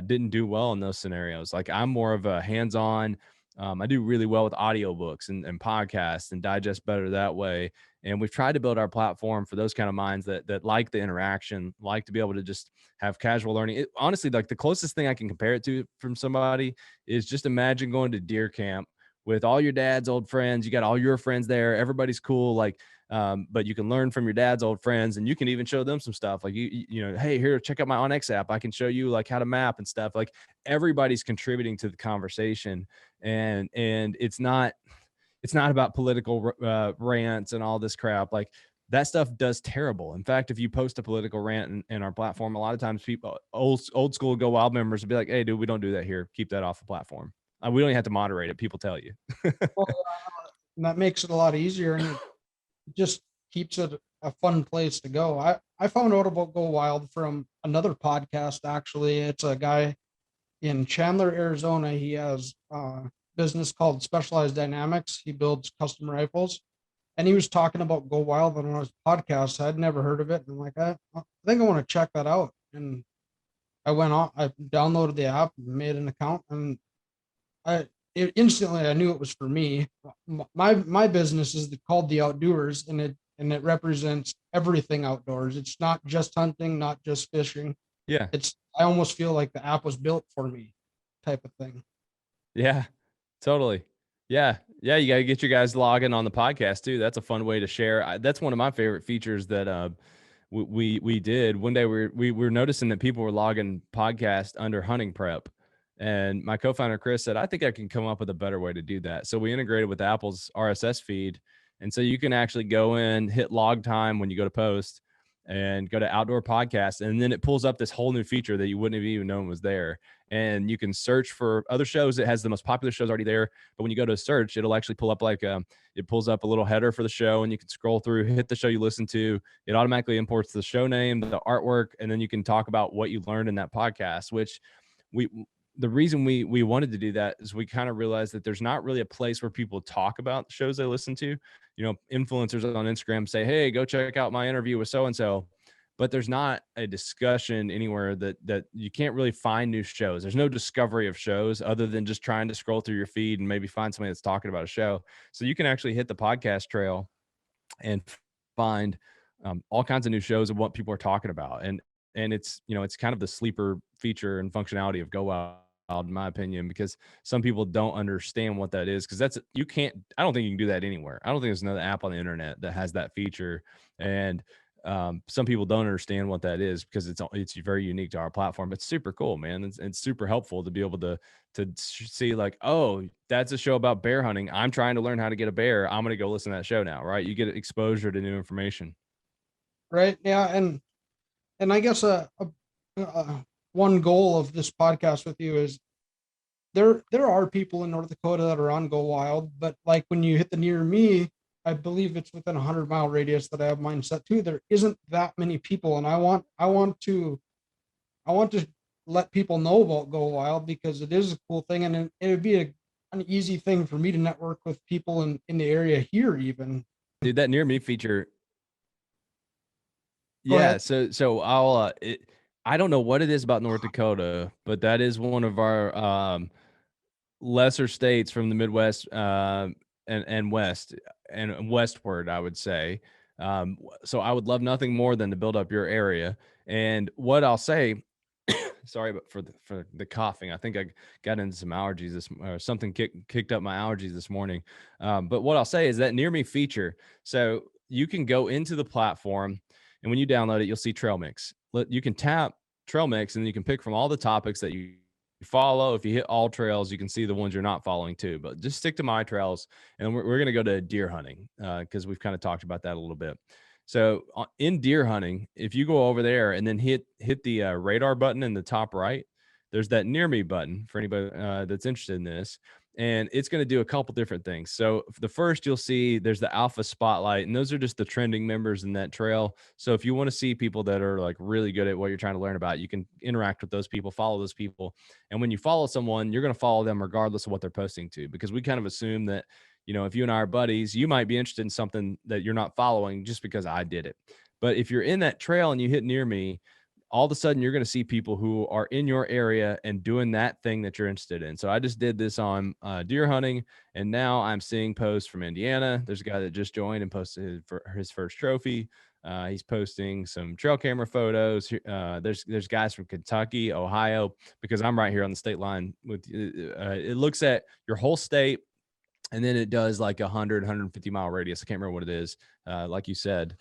didn't do well in those scenarios. Like I'm more of a hands-on. I do really well with audiobooks and podcasts and digest better that way. And we've tried to build our platform for those kind of minds that like the interaction, like to be able to just have casual learning. Honestly, like the closest thing I can compare it to from somebody is just imagine going to deer camp with all your dad's old friends. You got all your friends there. Everybody's cool. Like, but you can learn from your dad's old friends, and you can even show them some stuff. Like hey, here, check out my OnX app. I can show you like how to map and stuff. Like everybody's contributing to the conversation, and it's not about political rants and all this crap. Like that stuff does terrible. In fact, if you post a political rant in our platform, a lot of times people, old school Go Wild members will be like, "Hey, dude, we don't do that here. Keep that off the platform. We don't even have to moderate it. People tell you." Well, and that makes it a lot easier, and it just keeps it a fun place to go. I found out about Go Wild from another podcast. Actually, it's a guy in Chandler, Arizona. He has a business called Specialized Dynamics. He builds custom rifles, and he was talking about Go Wild on his podcast. I'd never heard of it, and I'm like, I think I want to check that out. And I went on, I downloaded the app, made an account, and instantly I knew it was for me. My business is called the Outdoers, and it represents everything outdoors. It's not just hunting, not just fishing. Yeah. I almost feel like the app was built for me, type of thing. Yeah, totally. Yeah. Yeah. You got to get your guys logging on the podcast too. That's a fun way to share. That's one of my favorite features that we did one day. We were noticing that people were logging podcast under hunting prep, and my co-founder Chris said, I think I can come up with a better way to do that. So we integrated with Apple's RSS feed, and so you can actually go in, hit log time when you go to post, and go to outdoor podcast, and then it pulls up this whole new feature that you wouldn't have even known was there. And you can search for other shows. It has the most popular shows already there, but when you go to search, it'll actually pull up like it pulls up a little header for the show, and you can scroll through, hit the show you listen to. It automatically imports the show name, the artwork, and then you can talk about what you learned in that podcast. Which we the reason we wanted to do that is we kind of realized that there's not really a place where people talk about the shows they listen to. Influencers on Instagram say, hey, go check out my interview with so and so, but there's not a discussion anywhere that you can't really find new shows. There's no discovery of shows other than just trying to scroll through your feed and maybe find somebody that's talking about a show. So you can actually hit the podcast trail and find all kinds of new shows of what people are talking about. And it's kind of the sleeper feature and functionality of Go Wild, in my opinion, because some people don't understand what that is. Because I don't think you can do that anywhere. I don't think there's another app on the internet that has that feature. And some people don't understand what that is because it's very unique to our platform. It's super cool, man. It's super helpful to be able to see like, oh, that's a show about bear hunting. I'm trying to learn how to get a bear. I'm going to go listen to that show now. Right. You get exposure to new information. Right. Yeah. And I guess one goal of this podcast with you is there are people in North Dakota that are on Go Wild, but like when you hit the near me, I believe it's within 100-mile radius that I have mine set to. There isn't that many people, and I want to let people know about Go Wild because it is a cool thing, and it would be an easy thing for me to network with people in the area here, even. Dude, that near me feature. Go Yeah, ahead. so I don't know what it is about North Dakota, but that is one of our lesser states from the Midwest and West and westward, I would say. So I would love nothing more than to build up your area. And what I'll say, sorry, but for the coughing, I think I got into some allergies or something kicked up my allergies this morning. But what I'll say is that near me feature. So you can go into the platform, and when you download it, you'll see Trail Mix. You can tap Trail Mix, and you can pick from all the topics that you follow. If you hit all trails, you can see the ones you're not following too, but just stick to my trails. And we're going to go to deer hunting because we've kind of talked about that a little bit. So in deer hunting, if you go over there and then hit the radar button in the top right, there's that near me button for anybody that's interested in this. And it's going to do a couple different things. So the first, you'll see there's the alpha spotlight, and those are just the trending members in that trail. So if you want to see people that are like really good at what you're trying to learn about, you can interact with those people, follow those people. And when you follow someone, you're going to follow them regardless of what they're posting to, because we kind of assume that, if you and I are buddies, you might be interested in something that you're not following just because I did it. But if you're in that trail and you hit near me, all of a sudden you're going to see people who are in your area and doing that thing that you're interested in. So I just did this on deer hunting, and now I'm seeing posts from Indiana. There's a guy that just joined and posted his first trophy. He's posting some trail camera photos. There's guys from Kentucky, Ohio, because I'm right here on the state line with. It looks at your whole state, and then it does like 150 mile radius. I can't remember what it is. Like you said,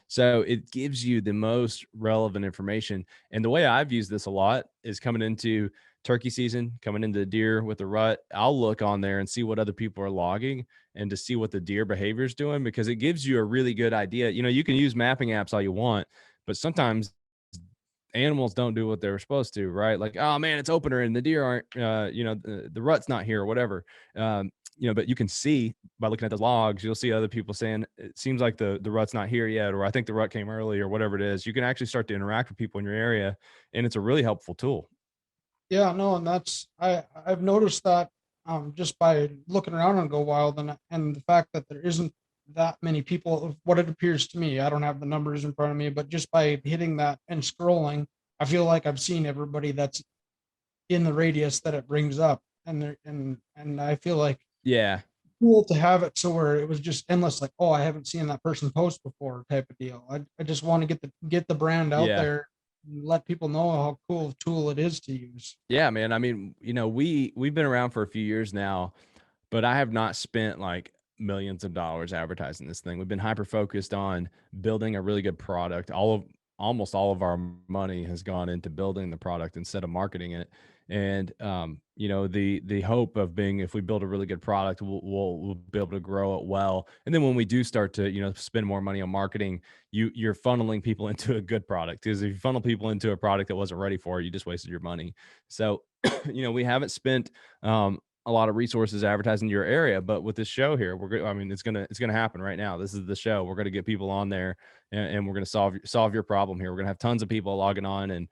so it gives you the most relevant information. And the way I've used this a lot is coming into turkey season, coming into deer with the rut. I'll look on there and see what other people are logging and to see what the deer behavior is doing, because it gives you a really good idea. You can use mapping apps all you want, but sometimes animals don't do what they're supposed to, right? Like, oh man, it's opener and the deer aren't, the rut's not here or whatever. But you can see by looking at the logs, you'll see other people saying it seems like the rut's not here yet, or I think the rut came early, or whatever it is. You can actually start to interact with people in your area, and it's a really helpful tool. Yeah, no, and I've noticed that just by looking around on Go Wild, and the fact that there isn't that many people of what it appears to me. I don't have the numbers in front of me, but just by hitting that and scrolling, I feel like I've seen everybody that's in the radius that it brings up. And I feel like Yeah. cool to have it so where it was just endless, like, oh, I haven't seen that person post before type of deal. I just want to get the brand out Yeah. there and let people know how cool a tool it is to use. Yeah, man. I mean, we've been around for a few years now, but I have not spent like millions of dollars advertising this thing. We've been hyper focused on building a really good product. Almost all of our money has gone into building the product instead of marketing it. And the hope of being, if we build a really good product, we'll be able to grow it well. And then when we do start to spend more money on marketing, you're funneling people into a good product. Because if you funnel people into a product that wasn't ready for it, you just wasted your money. So we haven't spent a lot of resources advertising your area, but with this show here, I mean, it's gonna happen right now. This is the show. We're gonna get people on there, and we're gonna solve your problem here. We're gonna have tons of people logging on, and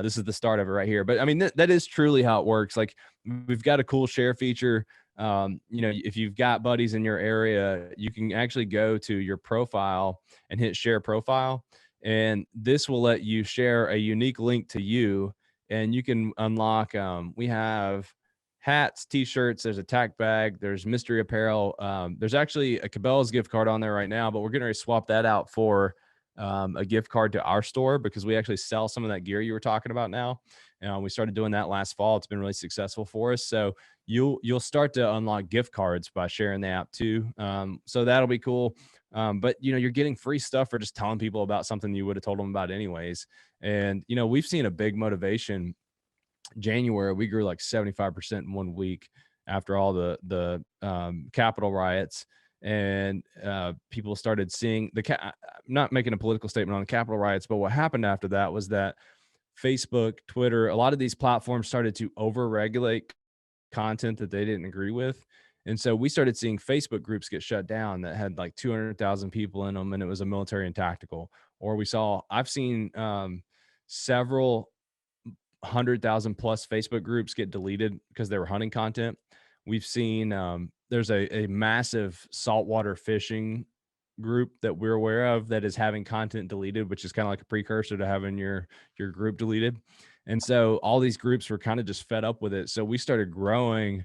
this is the start of it right here. But I mean, that is truly how it works. Like, we've got a cool share feature. If you've got buddies in your area, you can actually go to your profile and hit share profile, and this will let you share a unique link to you, and you can unlock. We have hats, t-shirts, there's a tack bag, there's mystery apparel. There's actually a Cabela's gift card on there right now, but we're getting ready to swap that out for a gift card to our store, because we actually sell some of that gear you were talking about now. We started doing that last fall. It's been really successful for us. So you'll start to unlock gift cards by sharing the app too. So that'll be cool. But you're getting free stuff for just telling people about something you would have told them about anyways. And we've seen a big motivation. January, we grew like 75% in 1 week after all the Capitol riots, and people started seeing I'm not making a political statement on the Capitol riots, but what happened after that was that Facebook, Twitter, a lot of these platforms started to over-regulate content that they didn't agree with. And so we started seeing Facebook groups get shut down that had like 200,000 people in them, and it was a military and tactical. Or I've seen several 100,000 plus Facebook groups get deleted because they were hunting content. We've seen there's a massive saltwater fishing group that we're aware of that is having content deleted, which is kind of like a precursor to having your group deleted. And so all these groups were kind of just fed up with it. So we started growing.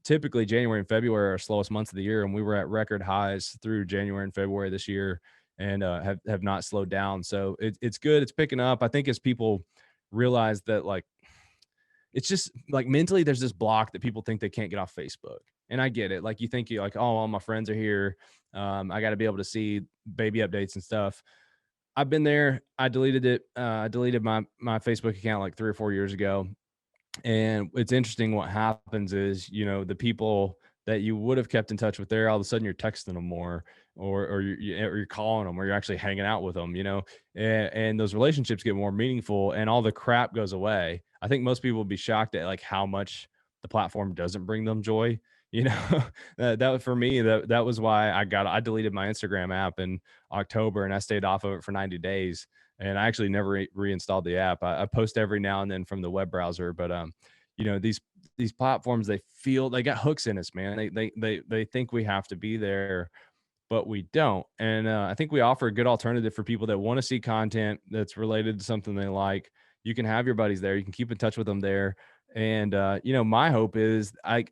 Typically January and February are our slowest months of the year, and we were at record highs through January and February this year, and have not slowed down. So it's good. It's picking up. I think as people realize that, like, it's just like mentally there's this block that people think they can't get off Facebook. And I get it. Like, you think, you're like, oh, all my friends are here. I got to be able to see baby updates and stuff. I've been there. I deleted it. I deleted my Facebook account like 3 or 4 years ago. And it's interesting what happens is, the people that you would have kept in touch with there, all of a sudden you're texting them more, or you're calling them, or you're actually hanging out with them, and those relationships get more meaningful, and all the crap goes away. I think most people would be shocked at like how much the platform doesn't bring them joy. That for me, that was why I deleted my Instagram app in October, and I stayed off of it for 90 days. And I actually never reinstalled the app. I post every now and then from the web browser, but these platforms, they got hooks in us, man. They think we have to be there, but we don't. And I think we offer a good alternative for people that want to see content that's related to something they like. You can have your buddies there. You can keep in touch with them there. And my hope is I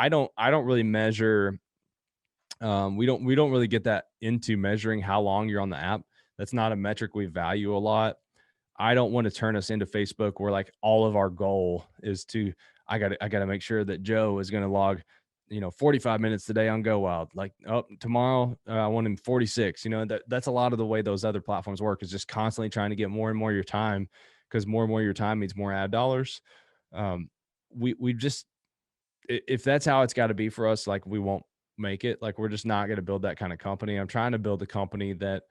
don't really measure. We don't really get that into measuring how long you're on the app. That's not a metric we value a lot. I don't want to turn us into Facebook where like all of our goal is to I got to make sure that Joe is going to log 45 minutes today on GoWild. Like, oh, tomorrow I want him 46. That's a lot of the way those other platforms work, is just constantly trying to get more and more of your time, because more and more of your time means more ad dollars. We just, if that's how it's got to be for us, like, we won't make it. Like, we're just not going to build that kind of company. I'm trying to build a company that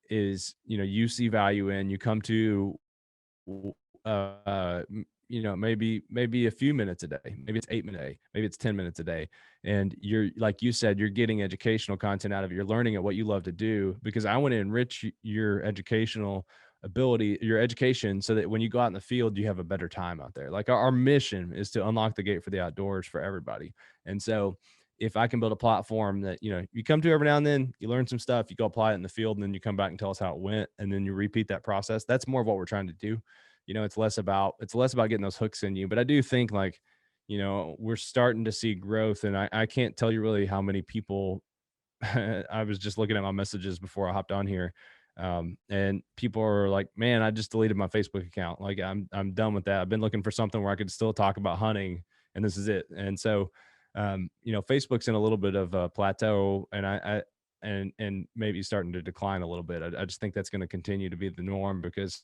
is, you see value in, you come to, maybe a few minutes a day, maybe it's 8 minutes a day, maybe it's 10 minutes a day. And you're, like you said, you're getting educational content out of it. You're learning at what you love to do, because I want to enrich your educational ability, your education, so that when you go out in the field, you have a better time out there. Like, our mission is to unlock the gate for the outdoors for everybody. And so if I can build a platform that, you come to every now and then, you learn some stuff, you go apply it in the field, and then you come back and tell us how it went, and then you repeat that process. That's more of what we're trying to do. It's less about getting those hooks in you. But I do think, like, we're starting to see growth, and I can't tell you really how many people. I was just looking at my messages before I hopped on here. And people are like, man, I just deleted my Facebook account. Like, I'm done with that. I've been looking for something where I could still talk about hunting, and this is it. And so, Facebook's in a little bit of a plateau, and and maybe starting to decline a little bit. I just think that's going to continue to be the norm, because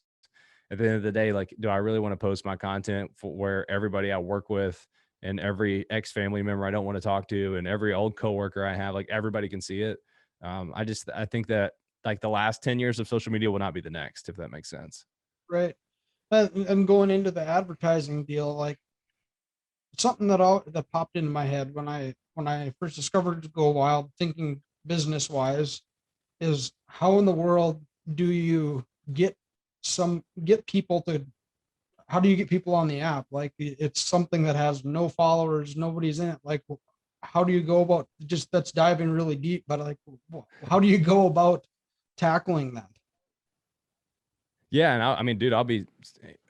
at the end of the day, like, do I really want to post my content for where everybody I work with, and every ex-family member I don't want to talk to, and every old coworker I have, like, everybody can see it? I think that, like, the last 10 years of social media will not be the next, if that makes sense. Right. And going into the advertising deal, like, something that popped into my head when I first discovered Go Wild, thinking business wise, is how in the world do you get get people to how do you get people on the app? Like, it's something that has no followers, nobody's in it. Like, how do you go about, just, that's diving really deep, but like, how do you go about tackling that? Yeah, and I mean, dude, I'll be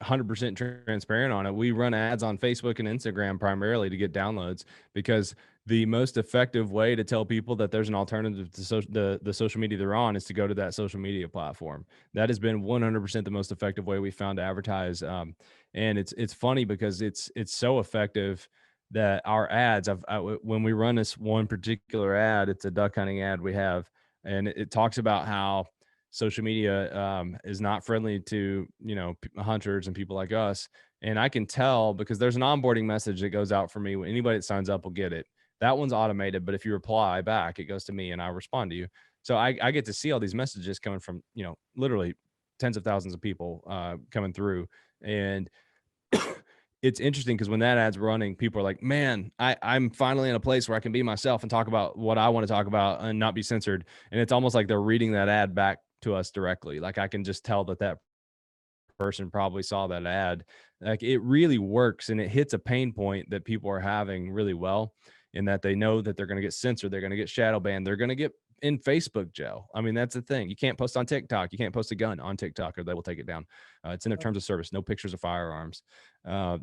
100% transparent on it. We run ads on Facebook and Instagram primarily to get downloads, because the most effective way to tell people that there's an alternative to the social media they're on is to go to that social media platform. That has been 100% the most effective way we found to advertise. And it's funny, because it's so effective that our ads, when we run this one particular ad, it's a duck hunting ad we have, and it talks about how social media is not friendly to hunters and people like us. And I can tell, because there's an onboarding message that goes out for me. Anybody that signs up will get it. That one's automated, but if you reply back, it goes to me and I respond to you. So I get to see all these messages coming from literally tens of thousands of people coming through. And it's interesting, because when that ad's running, people are like, man, I'm finally in a place where I can be myself and talk about what I want to talk about and not be censored. And it's almost like they're reading that ad back to us directly. Like, I can just tell that person probably saw that ad. Like, it really works, and it hits a pain point that people are having really well, in that they know that they're going to get censored, they're going to get shadow banned, they're going to get in Facebook jail. I mean, that's the thing. You can't post on TikTok. You can't post a gun on TikTok, or they will take it down. It's in their terms of service. No pictures of firearms. Um,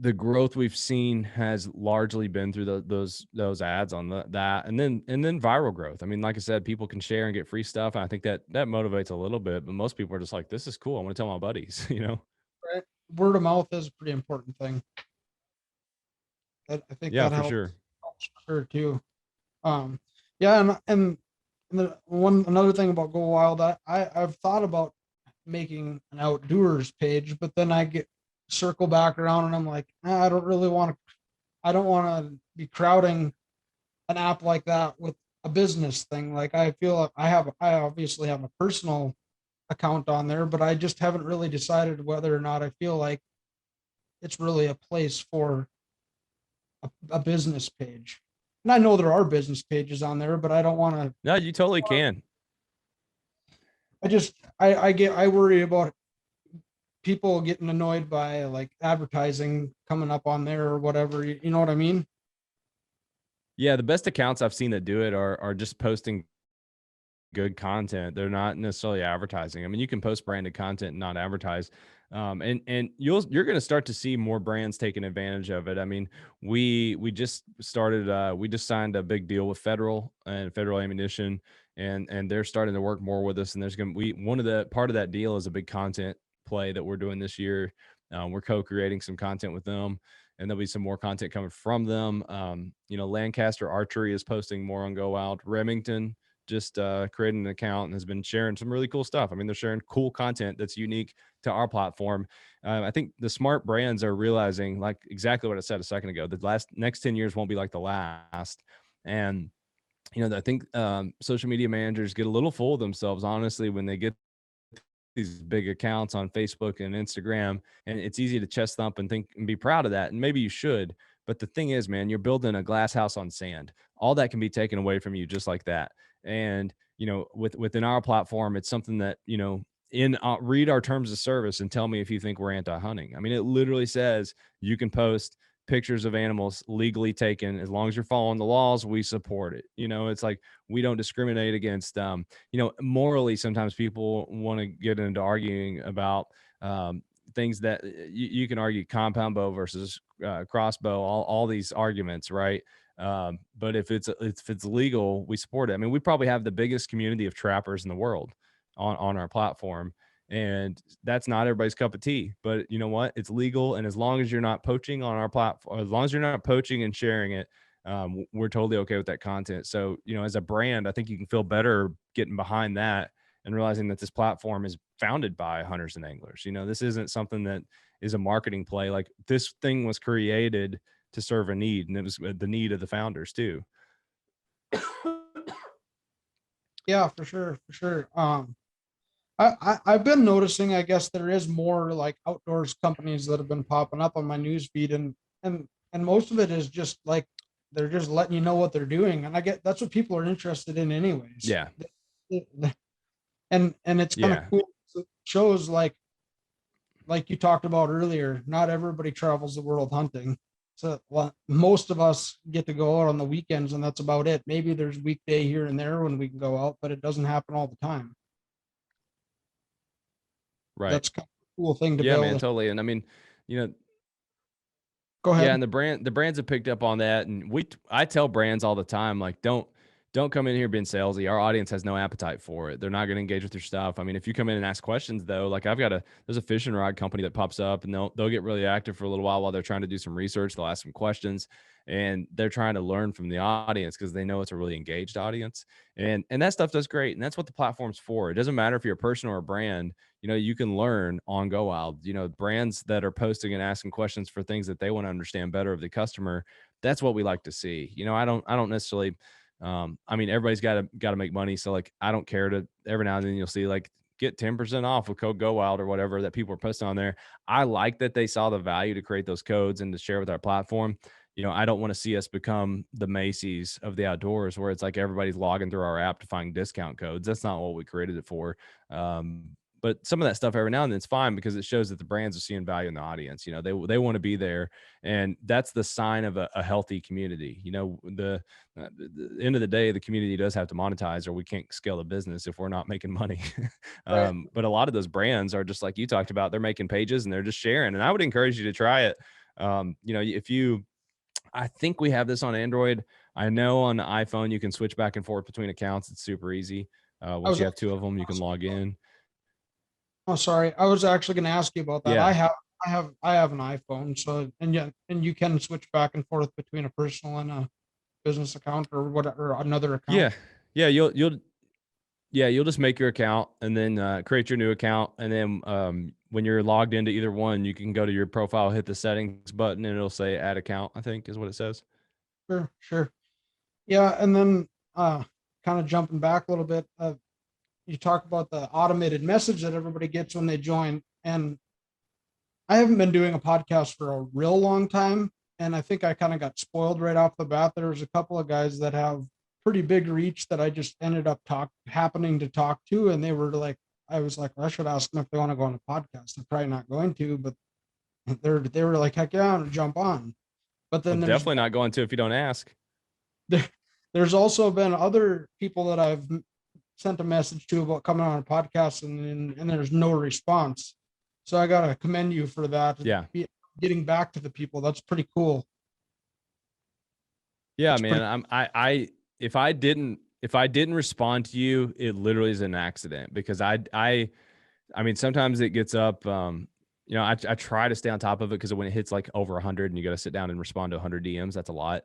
the growth we've seen has largely been through those ads on that, and then viral growth. I mean, like I said, people can share and get free stuff, and I think that motivates a little bit. But most people are just like, "This is cool. I want to tell my buddies." Right. Word of mouth is a pretty important thing. I think Yeah, that for sure. helps for sure too. Um, yeah, and another thing about Go Wild, I've thought about making an outdoors page, but then I get circle back around and I'm like, "Nah, I don't really want to. I don't want to be crowding an app like that with a business thing. Like, I feel like I obviously have a personal account on there, but I just haven't really decided whether or not I feel like it's really a place for a business page. And I know there are business pages on there, but I don't want to. No, you totally can. I worry about people getting annoyed by like advertising coming up on there or whatever. You know what I mean? Yeah, the best accounts I've seen that do it are just posting good content. They're not necessarily advertising. I mean, you can post branded content and not advertise. And you're going to start to see more brands taking advantage of it. I mean, we just started we just signed a big deal with Federal Ammunition, and they're starting to work more with us. And there's going to we one of the part of that deal is a big content play that we're doing this year. We're co-creating some content with them, and there'll be some more content coming from them. Lancaster Archery is posting more on GoWild. Remington just created an account and has been sharing some really cool stuff. I mean, they're sharing cool content that's unique to our platform. I think the smart brands are realizing, like exactly what I said a second ago, the next 10 years won't be like the last. And I think social media managers get a little full of themselves, honestly, when they get these big accounts on Facebook and Instagram, and it's easy to chest thump and think and be proud of that. And maybe you should. But the thing is, man, you're building a glass house on sand. All that can be taken away from you just like that. And, within our platform, it's something that, read our terms of service and tell me if you think we're anti-hunting. I mean, it literally says you can post pictures of animals legally taken as long as you're following the laws. We support it. It's like we don't discriminate against morally. Sometimes people want to get into arguing about things that you can argue compound bow versus crossbow, all these arguments, right? But if it's legal, we support it. I mean, we probably have the biggest community of trappers in the world on our platform, and that's not everybody's cup of tea. But you know what? It's legal, and as long as you're not poaching on our platform, as long as you're not poaching and sharing it, we're totally okay with that content. So, as a brand, I think you can feel better getting behind that and realizing that this platform is founded by hunters and anglers. This isn't something that is a marketing play. Like, this thing was created to serve a need, and it was the need of the founders too. Yeah, for sure, for sure. I've been noticing, I guess there is more like outdoors companies that have been popping up on my news feed, and most of it is just like they're just letting you know what they're doing, and I get that's what people are interested in anyways. Yeah. And it's kind of Yeah. cool. It shows like you talked about earlier, not everybody travels the world hunting. So well, most of us get to go out on the weekends, and that's about it. Maybe there's weekday here and there when we can go out, but it doesn't happen all the time. Right. That's kind of a cool thing to be Yeah, able man, to totally. And I mean, you know, go yeah, ahead. and the brands have picked up on that, and I tell brands all the time, like, don't come in here being salesy. Our audience has no appetite for it. They're not going to engage with your stuff. I mean, if you come in and ask questions, though, like there's a fishing rod company that pops up, and they'll get really active for a little while they're trying to do some research. They'll ask some questions, and they're trying to learn from the audience because they know it's a really engaged audience, and that stuff does great, and that's what the platform's for. It doesn't matter if you're a person or a brand. You can learn on GoWild. Brands that are posting and asking questions for things that they want to understand better of the customer. That's what we like to see. I don't necessarily. I mean, everybody's got to make money, so like I don't care to every now and then you'll see like get 10% off with code GoWild or whatever that people are posting on there. I like that they saw the value to create those codes and to share with our platform. I don't want to see us become the Macy's of the outdoors where it's like everybody's logging through our app to find discount codes. That's not what we created it for. But some of that stuff every now and then it's fine because it shows that the brands are seeing value in the audience. They want to be there, and that's the sign of a healthy community. The end of the day, the community does have to monetize, or we can't scale the business if we're not making money. Right. But a lot of those brands are just like you talked about. They're making pages and they're just sharing. And I would encourage you to try it. If you, I think we have this on Android. I know on the iPhone you can switch back and forth between accounts. It's super easy. I Once was you have two actually of them, you gonna can ask you log about, in. oh, sorry. I was actually going to ask you about that. Yeah. I have an iPhone, so and yeah, and you can switch back and forth between a personal and a business account or whatever, or another account. Yeah. Yeah. You'll just make your account and then create your new account. And then when you're logged into either one, you can go to your profile, hit the settings button, and it'll say add account, I think is what it says. Sure, sure. Yeah, and then kind of jumping back a little bit, you talk about the automated message that everybody gets when they join, and I haven't been doing a podcast for a real long time, and I think I kind of got spoiled right off the bat. There was a couple of guys that have pretty big reach that I just ended up happening to talk to, and they were like I was like, well, I should ask them if they want to go on a podcast. They're probably not going to, but they were like, heck yeah, I'm gonna jump on. But Well, then definitely not going to if you don't ask. there, there's also been other people that I've sent a message to about coming on a podcast, and there's no response. So I gotta commend you for that. Yeah. Getting back to the people, that's pretty cool. Yeah, That's man. pretty. If I didn't respond to you, it literally is an accident because I mean, sometimes it gets up. You know, I try to stay on top of it because when it hits like over 100 and you got to sit down and respond to 100 DMs, that's a lot.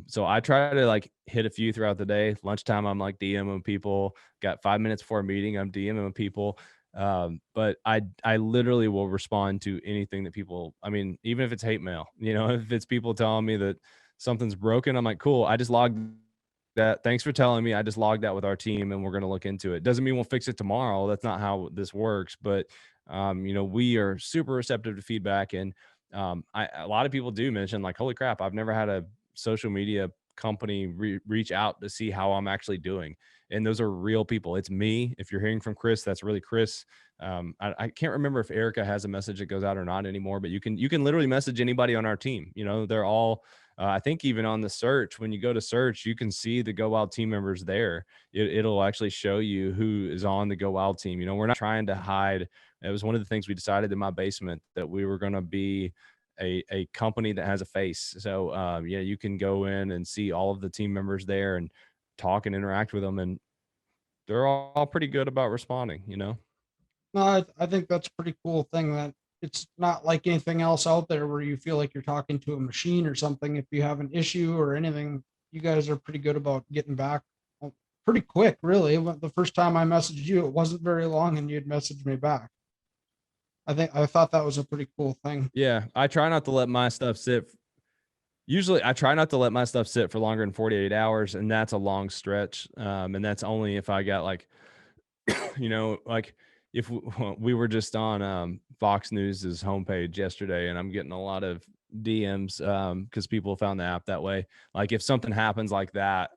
So I try to like hit a few throughout the day. Lunchtime, I'm like DMing people. Got 5 minutes before a meeting, I'm DMing people. But I literally will respond to anything that people. I mean, even if it's hate mail, you know, if it's people telling me that something's broken, I'm like, cool. I just logged that. Thanks for telling me. I just logged that with our team and we're going to look into it. Doesn't mean we'll fix it tomorrow. That's not how this works. But, you know, we are super receptive to feedback. And a lot of people do mention like, holy crap, I've never had a social media company reach out to see how I'm actually doing. And those are real people. It's me. If you're hearing from Chris, that's really Chris. I can't remember if Erica has a message that goes out or not anymore, but you can literally message anybody on our team. You know, they're all I think even on the search, when you go to search, you can see the Go Wild team members there. It'll actually show you who is on the Go Wild team. You know, we're not trying to hide. It was one of the things we decided in my basement that we were going to be a company that has a face. So yeah, you can go in and see all of the team members there and talk and interact with them, and they're all pretty good about responding. You know. No, I think that's a pretty cool thing that it's not like anything else out there where you feel like you're talking to a machine or something. If you have an issue or anything, you guys are pretty good about getting back pretty quick, really. The first time I messaged you, it wasn't very long and you'd messaged me back. I thought that was a pretty cool thing. Yeah, I try not to let my stuff sit. Usually, I try not to let my stuff sit for longer than 48 hours, and that's a long stretch. And that's only if I got like, you know, like if we were just on Fox News's homepage yesterday, and I'm getting a lot of DMs because people found the app that way. Like if something happens like that,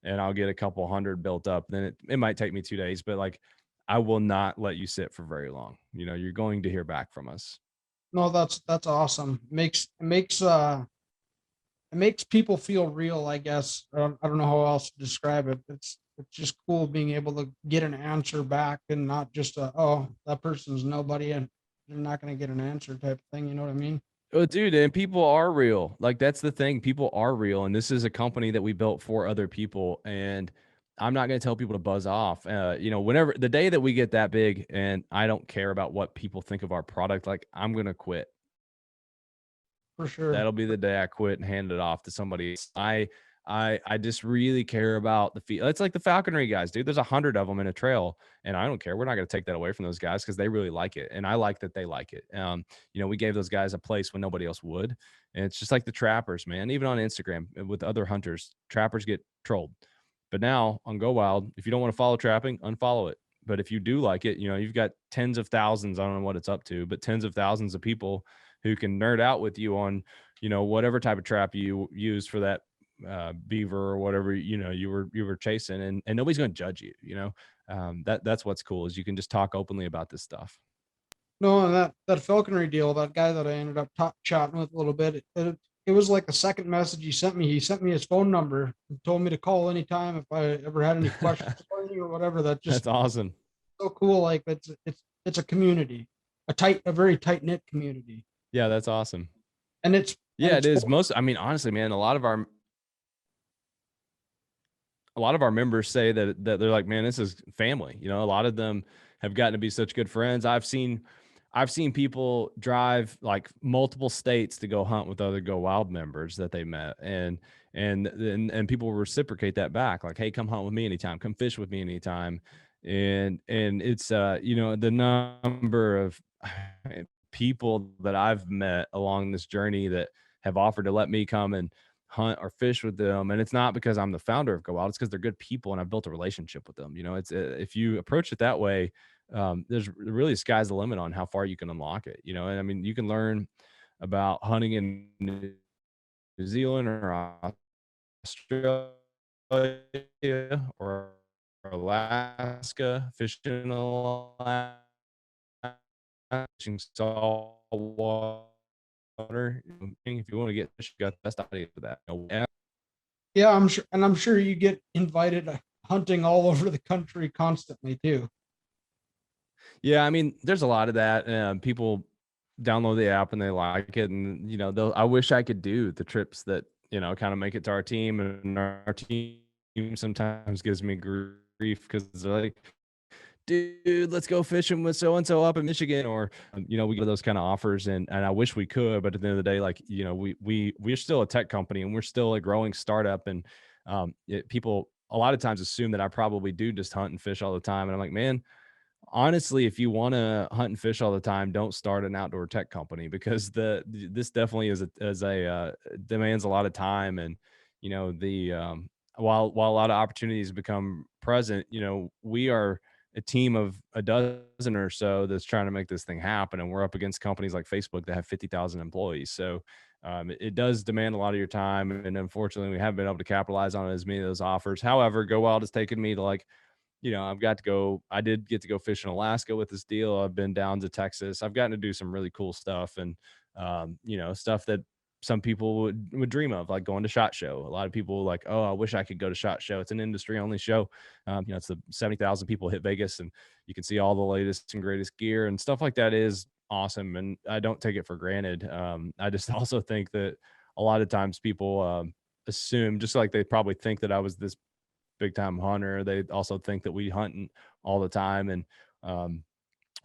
and I'll get a couple hundred built up, then it might take me 2 days, but like I will not let you sit for very long. You know, you're going to hear back from us. No, that's awesome. It makes people feel real, I guess. I don't know how else to describe it. It's just cool being able to get an answer back and not just oh, that person's nobody and you're not going to get an answer type of thing. You know what I mean? Oh, dude, and people are real. Like that's the thing. People are real, and this is a company that we built for other people. And I'm not going to tell people to buzz off. You know, whenever the day that we get that big, and I don't care about what people think of our product, like I'm going to quit. For sure. That'll be the day I quit and hand it off to somebody else. I just really care about the feel. It's like the falconry guys, dude. There's 100 of them in a trail, and I don't care. We're not going to take that away from those guys because they really like it, and I like that they like it. You know, we gave those guys a place when nobody else would, and it's just like the trappers, man. Even on Instagram with other hunters, trappers get trolled. But now on Go Wild, if you don't want to follow trapping, unfollow it. But if you do like it, you know, you've got tens of thousands. I don't know what it's up to, but tens of thousands of people who can nerd out with you on, you know, whatever type of trap you use for that beaver or whatever, you know, you were chasing, and nobody's going to judge you, you know. That's what's cool is you can just talk openly about this stuff. No, and that falconry deal, that guy that I ended up chatting with a little bit, it was like the second message he sent me. He sent me his phone number and told me to call anytime if I ever had any questions or whatever. That just That's awesome. so cool. Like it's a community, a very tight knit community, Yeah, that's awesome. and it's and Yeah, it it's is. Most, I mean, honestly, man, a lot of our members say that they're like, man, this is family. You know, a lot of them have gotten to be such good friends. I've seen people drive like multiple states to go hunt with other Go Wild members that they met, and people reciprocate that back, like, hey, come hunt with me anytime, come fish with me anytime, and it's you know, the number of people that I've met along this journey that have offered to let me come and hunt or fish with them. And it's not because I'm the founder of Go Wild, it's because they're good people and I've built a relationship with them. You know, it's if you approach it that way, there's really sky's the limit on how far you can unlock it. You know, and I mean, you can learn about hunting in New Zealand or Australia or Alaska, fishing Alaska, fishing saltwater. If you want to get fish, you got the best idea for that. Yeah, I'm sure, and I'm sure you get invited hunting all over the country constantly too. Yeah, I mean, there's a lot of that. People download the app and they like it, and they'll. I wish I could do the trips that kind of make it to our team, and our team sometimes gives me grief because they're like, dude, let's go fishing with so and so up in Michigan, or we get those kind of offers, and I wish we could, but at the end of the day, like we're still a tech company and we're still a growing startup, and people a lot of times assume that I probably do just hunt and fish all the time, and I'm like, man, honestly, if you want to hunt and fish all the time, don't start an outdoor tech company because this definitely demands a lot of time, and the while a lot of opportunities become present, we are a team of a dozen or so that's trying to make this thing happen, and we're up against companies like Facebook that have 50,000 employees. So it does demand a lot of your time, and unfortunately, we haven't been able to capitalize on as many of those offers. However, GoWild has taken me to like I did get to go fish in Alaska with this deal. I've been down to Texas. I've gotten to do some really cool stuff and, stuff that some people would dream of, like going to SHOT Show. A lot of people like, oh, I wish I could go to SHOT Show. It's an industry only show. It's the 70,000 people hit Vegas and you can see all the latest and greatest gear and stuff like that is awesome. And I don't take it for granted. I just also think that a lot of times people, assume just like they probably think that I was this big time hunter. They also think that we hunt all the time and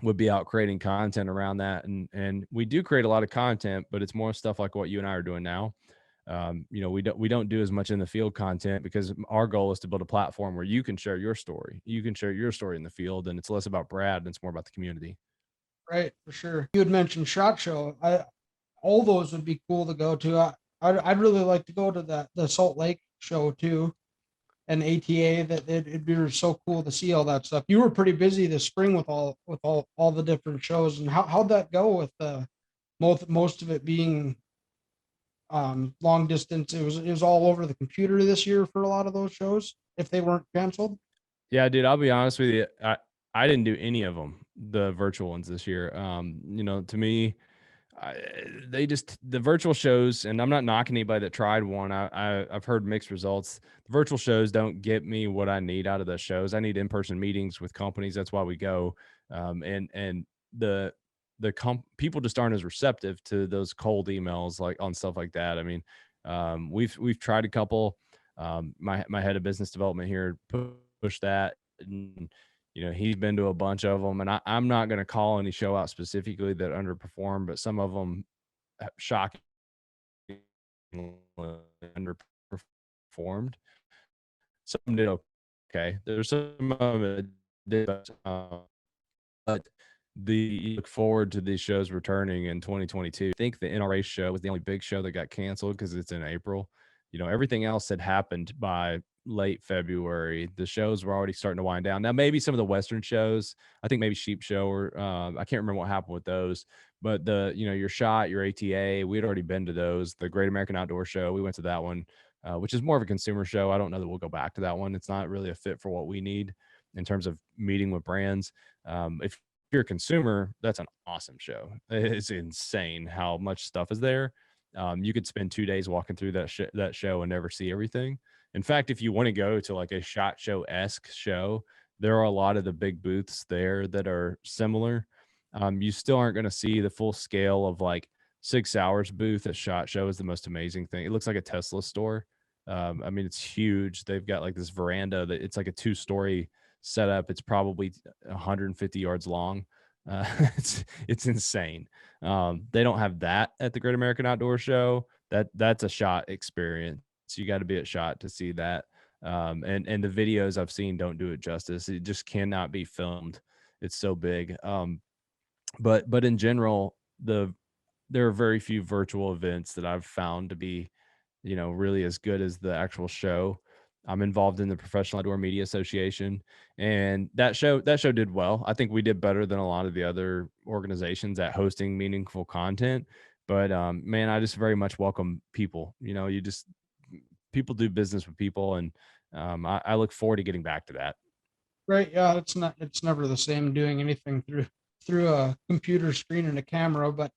would be out creating content around that. And we do create a lot of content, but it's more stuff like what you and I are doing now. We don't do as much in the field content because our goal is to build a platform where you can share your story. You can share your story in the field, and it's less about Brad and it's more about the community. Right, for sure. You had mentioned SHOT Show. All those would be cool to go to. I'd really like to go to the Salt Lake show too, and ATA. That it'd be so cool to see all that stuff. You were pretty busy this spring with all the different shows. And how'd that go with most of it being long distance? It was all over the computer this year for a lot of those shows if they weren't canceled. Yeah, dude, I'll be honest with you. I didn't do any of them, the virtual ones this year. To me, I, they just the virtual shows, and I'm not knocking anybody that tried one. I've heard mixed results. The virtual shows don't get me what I need out of the shows. I need in person meetings with companies. That's why we go. And the people just aren't as receptive to those cold emails like on stuff like that. I mean, we've tried a couple. My head of business development here push that. And, he's been to a bunch of them, and I'm not going to call any show out specifically that underperformed, but some of them shockingly underperformed. Some did okay. There's some of it did, but you look forward to these shows returning in 2022. I think the NRA show was the only big show that got canceled because it's in April. Everything else had happened by late February. The shows were already starting to wind down. Now, maybe some of the Western shows, I think maybe Sheep Show or I can't remember what happened with those, but your SHOT, your ATA, we had already been to those. The Great American Outdoor Show, we went to that one, which is more of a consumer show. I don't know that we'll go back to that one. It's not really a fit for what we need in terms of meeting with brands. If you're a consumer, that's an awesome show. It's insane how much stuff is there. You could spend 2 days walking through that show and never see everything. In fact, if you want to go to like a SHOT Show-esque show, there are a lot of the big booths there that are similar. You still aren't going to see the full scale of like 6 hours booth at SHOT Show is the most amazing thing. It looks like a Tesla store. I mean, it's huge. They've got like this veranda that it's like a 2-story setup. It's probably 150 yards long. It's insane. They don't have that at the Great American Outdoor Show. That's a SHOT experience. You got to be at SHOT to see that. And the videos I've seen don't do it justice. It just cannot be filmed. It's so big. But in general, there are very few virtual events that I've found to be, really as good as the actual show. I'm involved in the Professional Outdoor Media Association, and that show did well. I think we did better than a lot of the other organizations at hosting meaningful content. But man, I just very much welcome people. You just people do business with people, and I look forward to getting back to that. Right. Yeah. It's never the same doing anything through a computer screen and a camera, but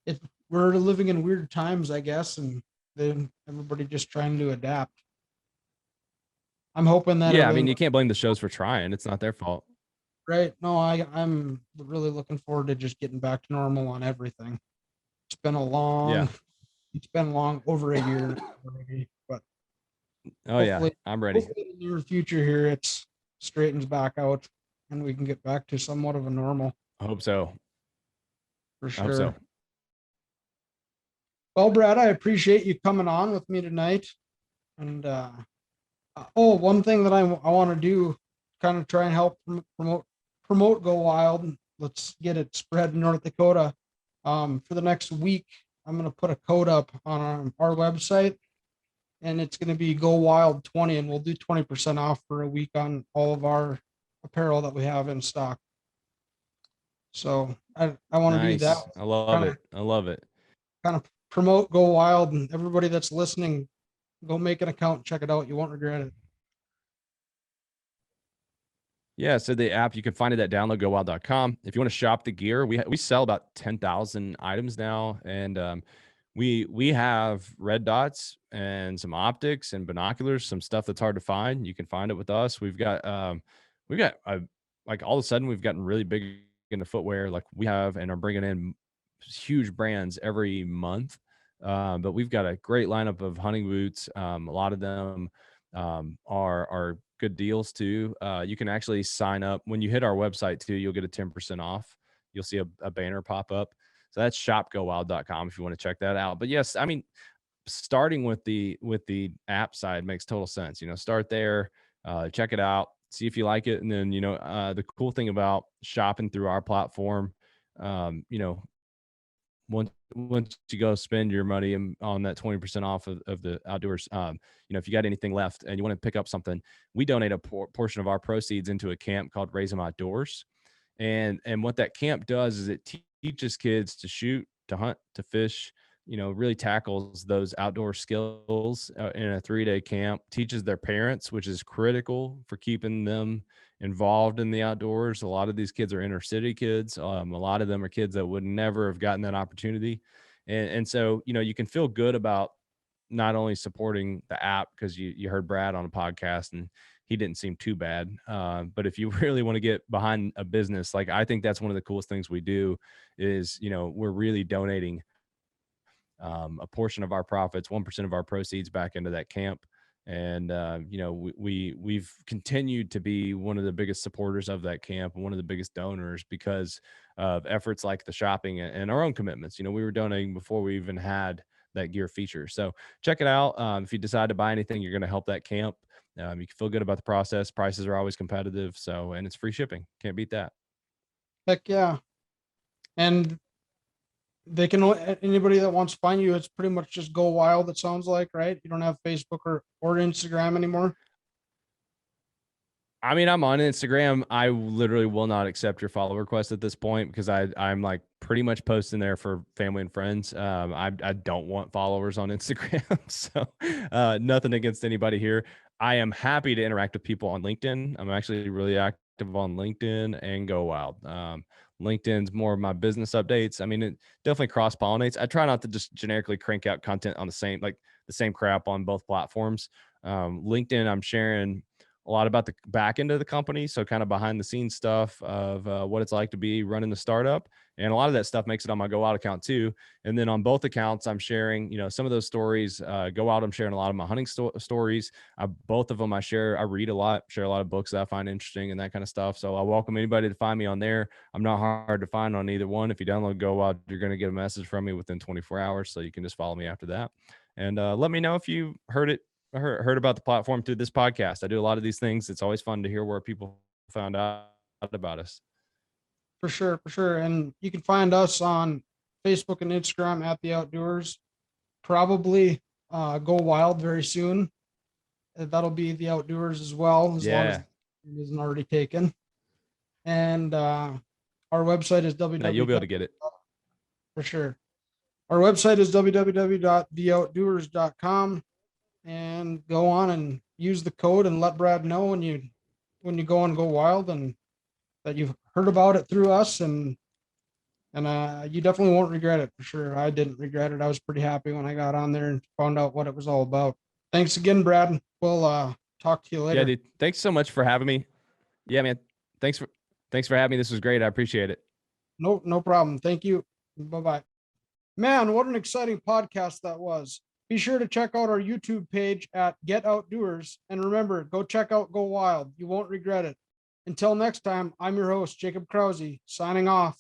it, we're living in weird times, I guess, and then everybody just trying to adapt. I'm hoping that Yeah, I mean, everything, you can't blame the shows for trying. It's not their fault. right. No, I'm really looking forward to just getting back to normal on everything. It's been a Yeah. long, it's been long over a year already, but Oh yeah, hopefully, I'm ready. hopefully in the near future here, it's straightens back out and we can get back to somewhat of a normal I hope so. for I hope so. sure. Well, Brad, I appreciate you coming on with me tonight. And oh, one thing that I want to do, kind of try and help promote Go Wild. Let's get it spread in North Dakota. For the next week, I'm going to put a code up on our website, and it's going to be Go Wild 20, and we'll do 20% off for a week on all of our apparel that we have in stock. So I want to do that, Nice. I love kind of it. I love it. kind of promote Go Wild, and everybody that's listening, go make an account, check it out. You won't regret it. Yeah, so the app, you can find it at downloadgowild.com. If you want to shop the gear, we sell about 10,000 items now, and we have red dots and some optics and binoculars, some stuff that's hard to find. You can find it with us. We've got like all of a sudden we've gotten really big into footwear. Like we have and are bringing in huge brands every month. But we've got a great lineup of hunting boots. A lot of them are good deals too. You can actually sign up when you hit our website too. You'll get a 10% off. You'll see a banner pop up. So that's shopgowild.com if you want to check that out. But yes, I mean, starting with the app side makes total sense. You know, start there, check it out, see if you like it, and then the cool thing about shopping through our platform, you know, once you go spend your money on that 20% off of the outdoors, if you got anything left and you want to pick up something, we donate a portion of our proceeds into a camp called Raise 'em Outdoors. And what that camp does is it teaches kids to shoot, to hunt, to fish, really tackles those outdoor skills in a 3-day camp, teaches their parents, which is critical for keeping them involved in the outdoors. A lot of these kids are inner city kids. A lot of them are kids that would never have gotten that opportunity. And so, you can feel good about not only supporting the app because you heard Brad on a podcast and he didn't seem too bad. But if you really want to get behind a business, like I think that's one of the coolest things we do is, we're really donating a portion of our profits, 1% of our proceeds back into that camp. And, we've continued to be one of the biggest supporters of that camp and one of the biggest donors because of efforts like the shopping and our own commitments. We were donating before we even had that gear feature. So check it out. If you decide to buy anything, you're going to help that camp. You can feel good about the process. Prices are always competitive. So, and it's free shipping. Can't beat that. Heck yeah. And they can, anybody that wants to find you, it's pretty much just Go Wild. It sounds like, right? You don't have Facebook or Instagram anymore. I mean, I'm on Instagram. I literally will not accept your follow request at this point because I'm like pretty much posting there for family and friends. I don't want followers on Instagram, so nothing against anybody here. I am happy to interact with people on LinkedIn. I'm actually really active on LinkedIn and Go Wild. LinkedIn's more of my business updates. I mean, it definitely cross pollinates. I try not to just generically crank out content on the same crap on both platforms. LinkedIn, I'm sharing a lot about the back end of the company. So kind of behind the scenes stuff of what it's like to be running the startup. And a lot of that stuff makes it on my Go Out account too. And then on both accounts, I'm sharing, some of those stories. Go Out, I'm sharing a lot of my hunting stories. Both of them I share. I read a lot, share a lot of books that I find interesting and that kind of stuff. So I welcome anybody to find me on there. I'm not hard to find on either one. If you download Go Out, you're going to get a message from me within 24 hours. So you can just follow me after that. And let me know if you heard about the platform through this podcast. I do a lot of these things. It's always fun to hear where people found out about us. For sure, for sure. And you can find us on Facebook and Instagram at the Outdoors. Probably Go Wild very soon. That'll be the Outdoors as well, as long as Yeah. it isn't already taken. And our website is No, you'll be able to www. get it. For sure. Our website is www.theoutdoers.com, and go on and use the code and let Brad know when you when you go and go wild, and that you've heard about it through us, and you definitely won't regret it for sure. I didn't regret it. I was pretty happy when I got on there and found out what it was all about. Thanks again, Brad. We'll talk to you Yeah, later. dude. Thanks so much for having me. Yeah, man. Thanks for thanks for having me. This was great. I appreciate it. No problem. Thank you. Bye bye. Man, what an exciting podcast that was. Be sure to check out our YouTube page at Get Outdoers. And remember, go check out Go Wild. You won't regret it. Until next time, I'm your host, Jacob Krause, signing off.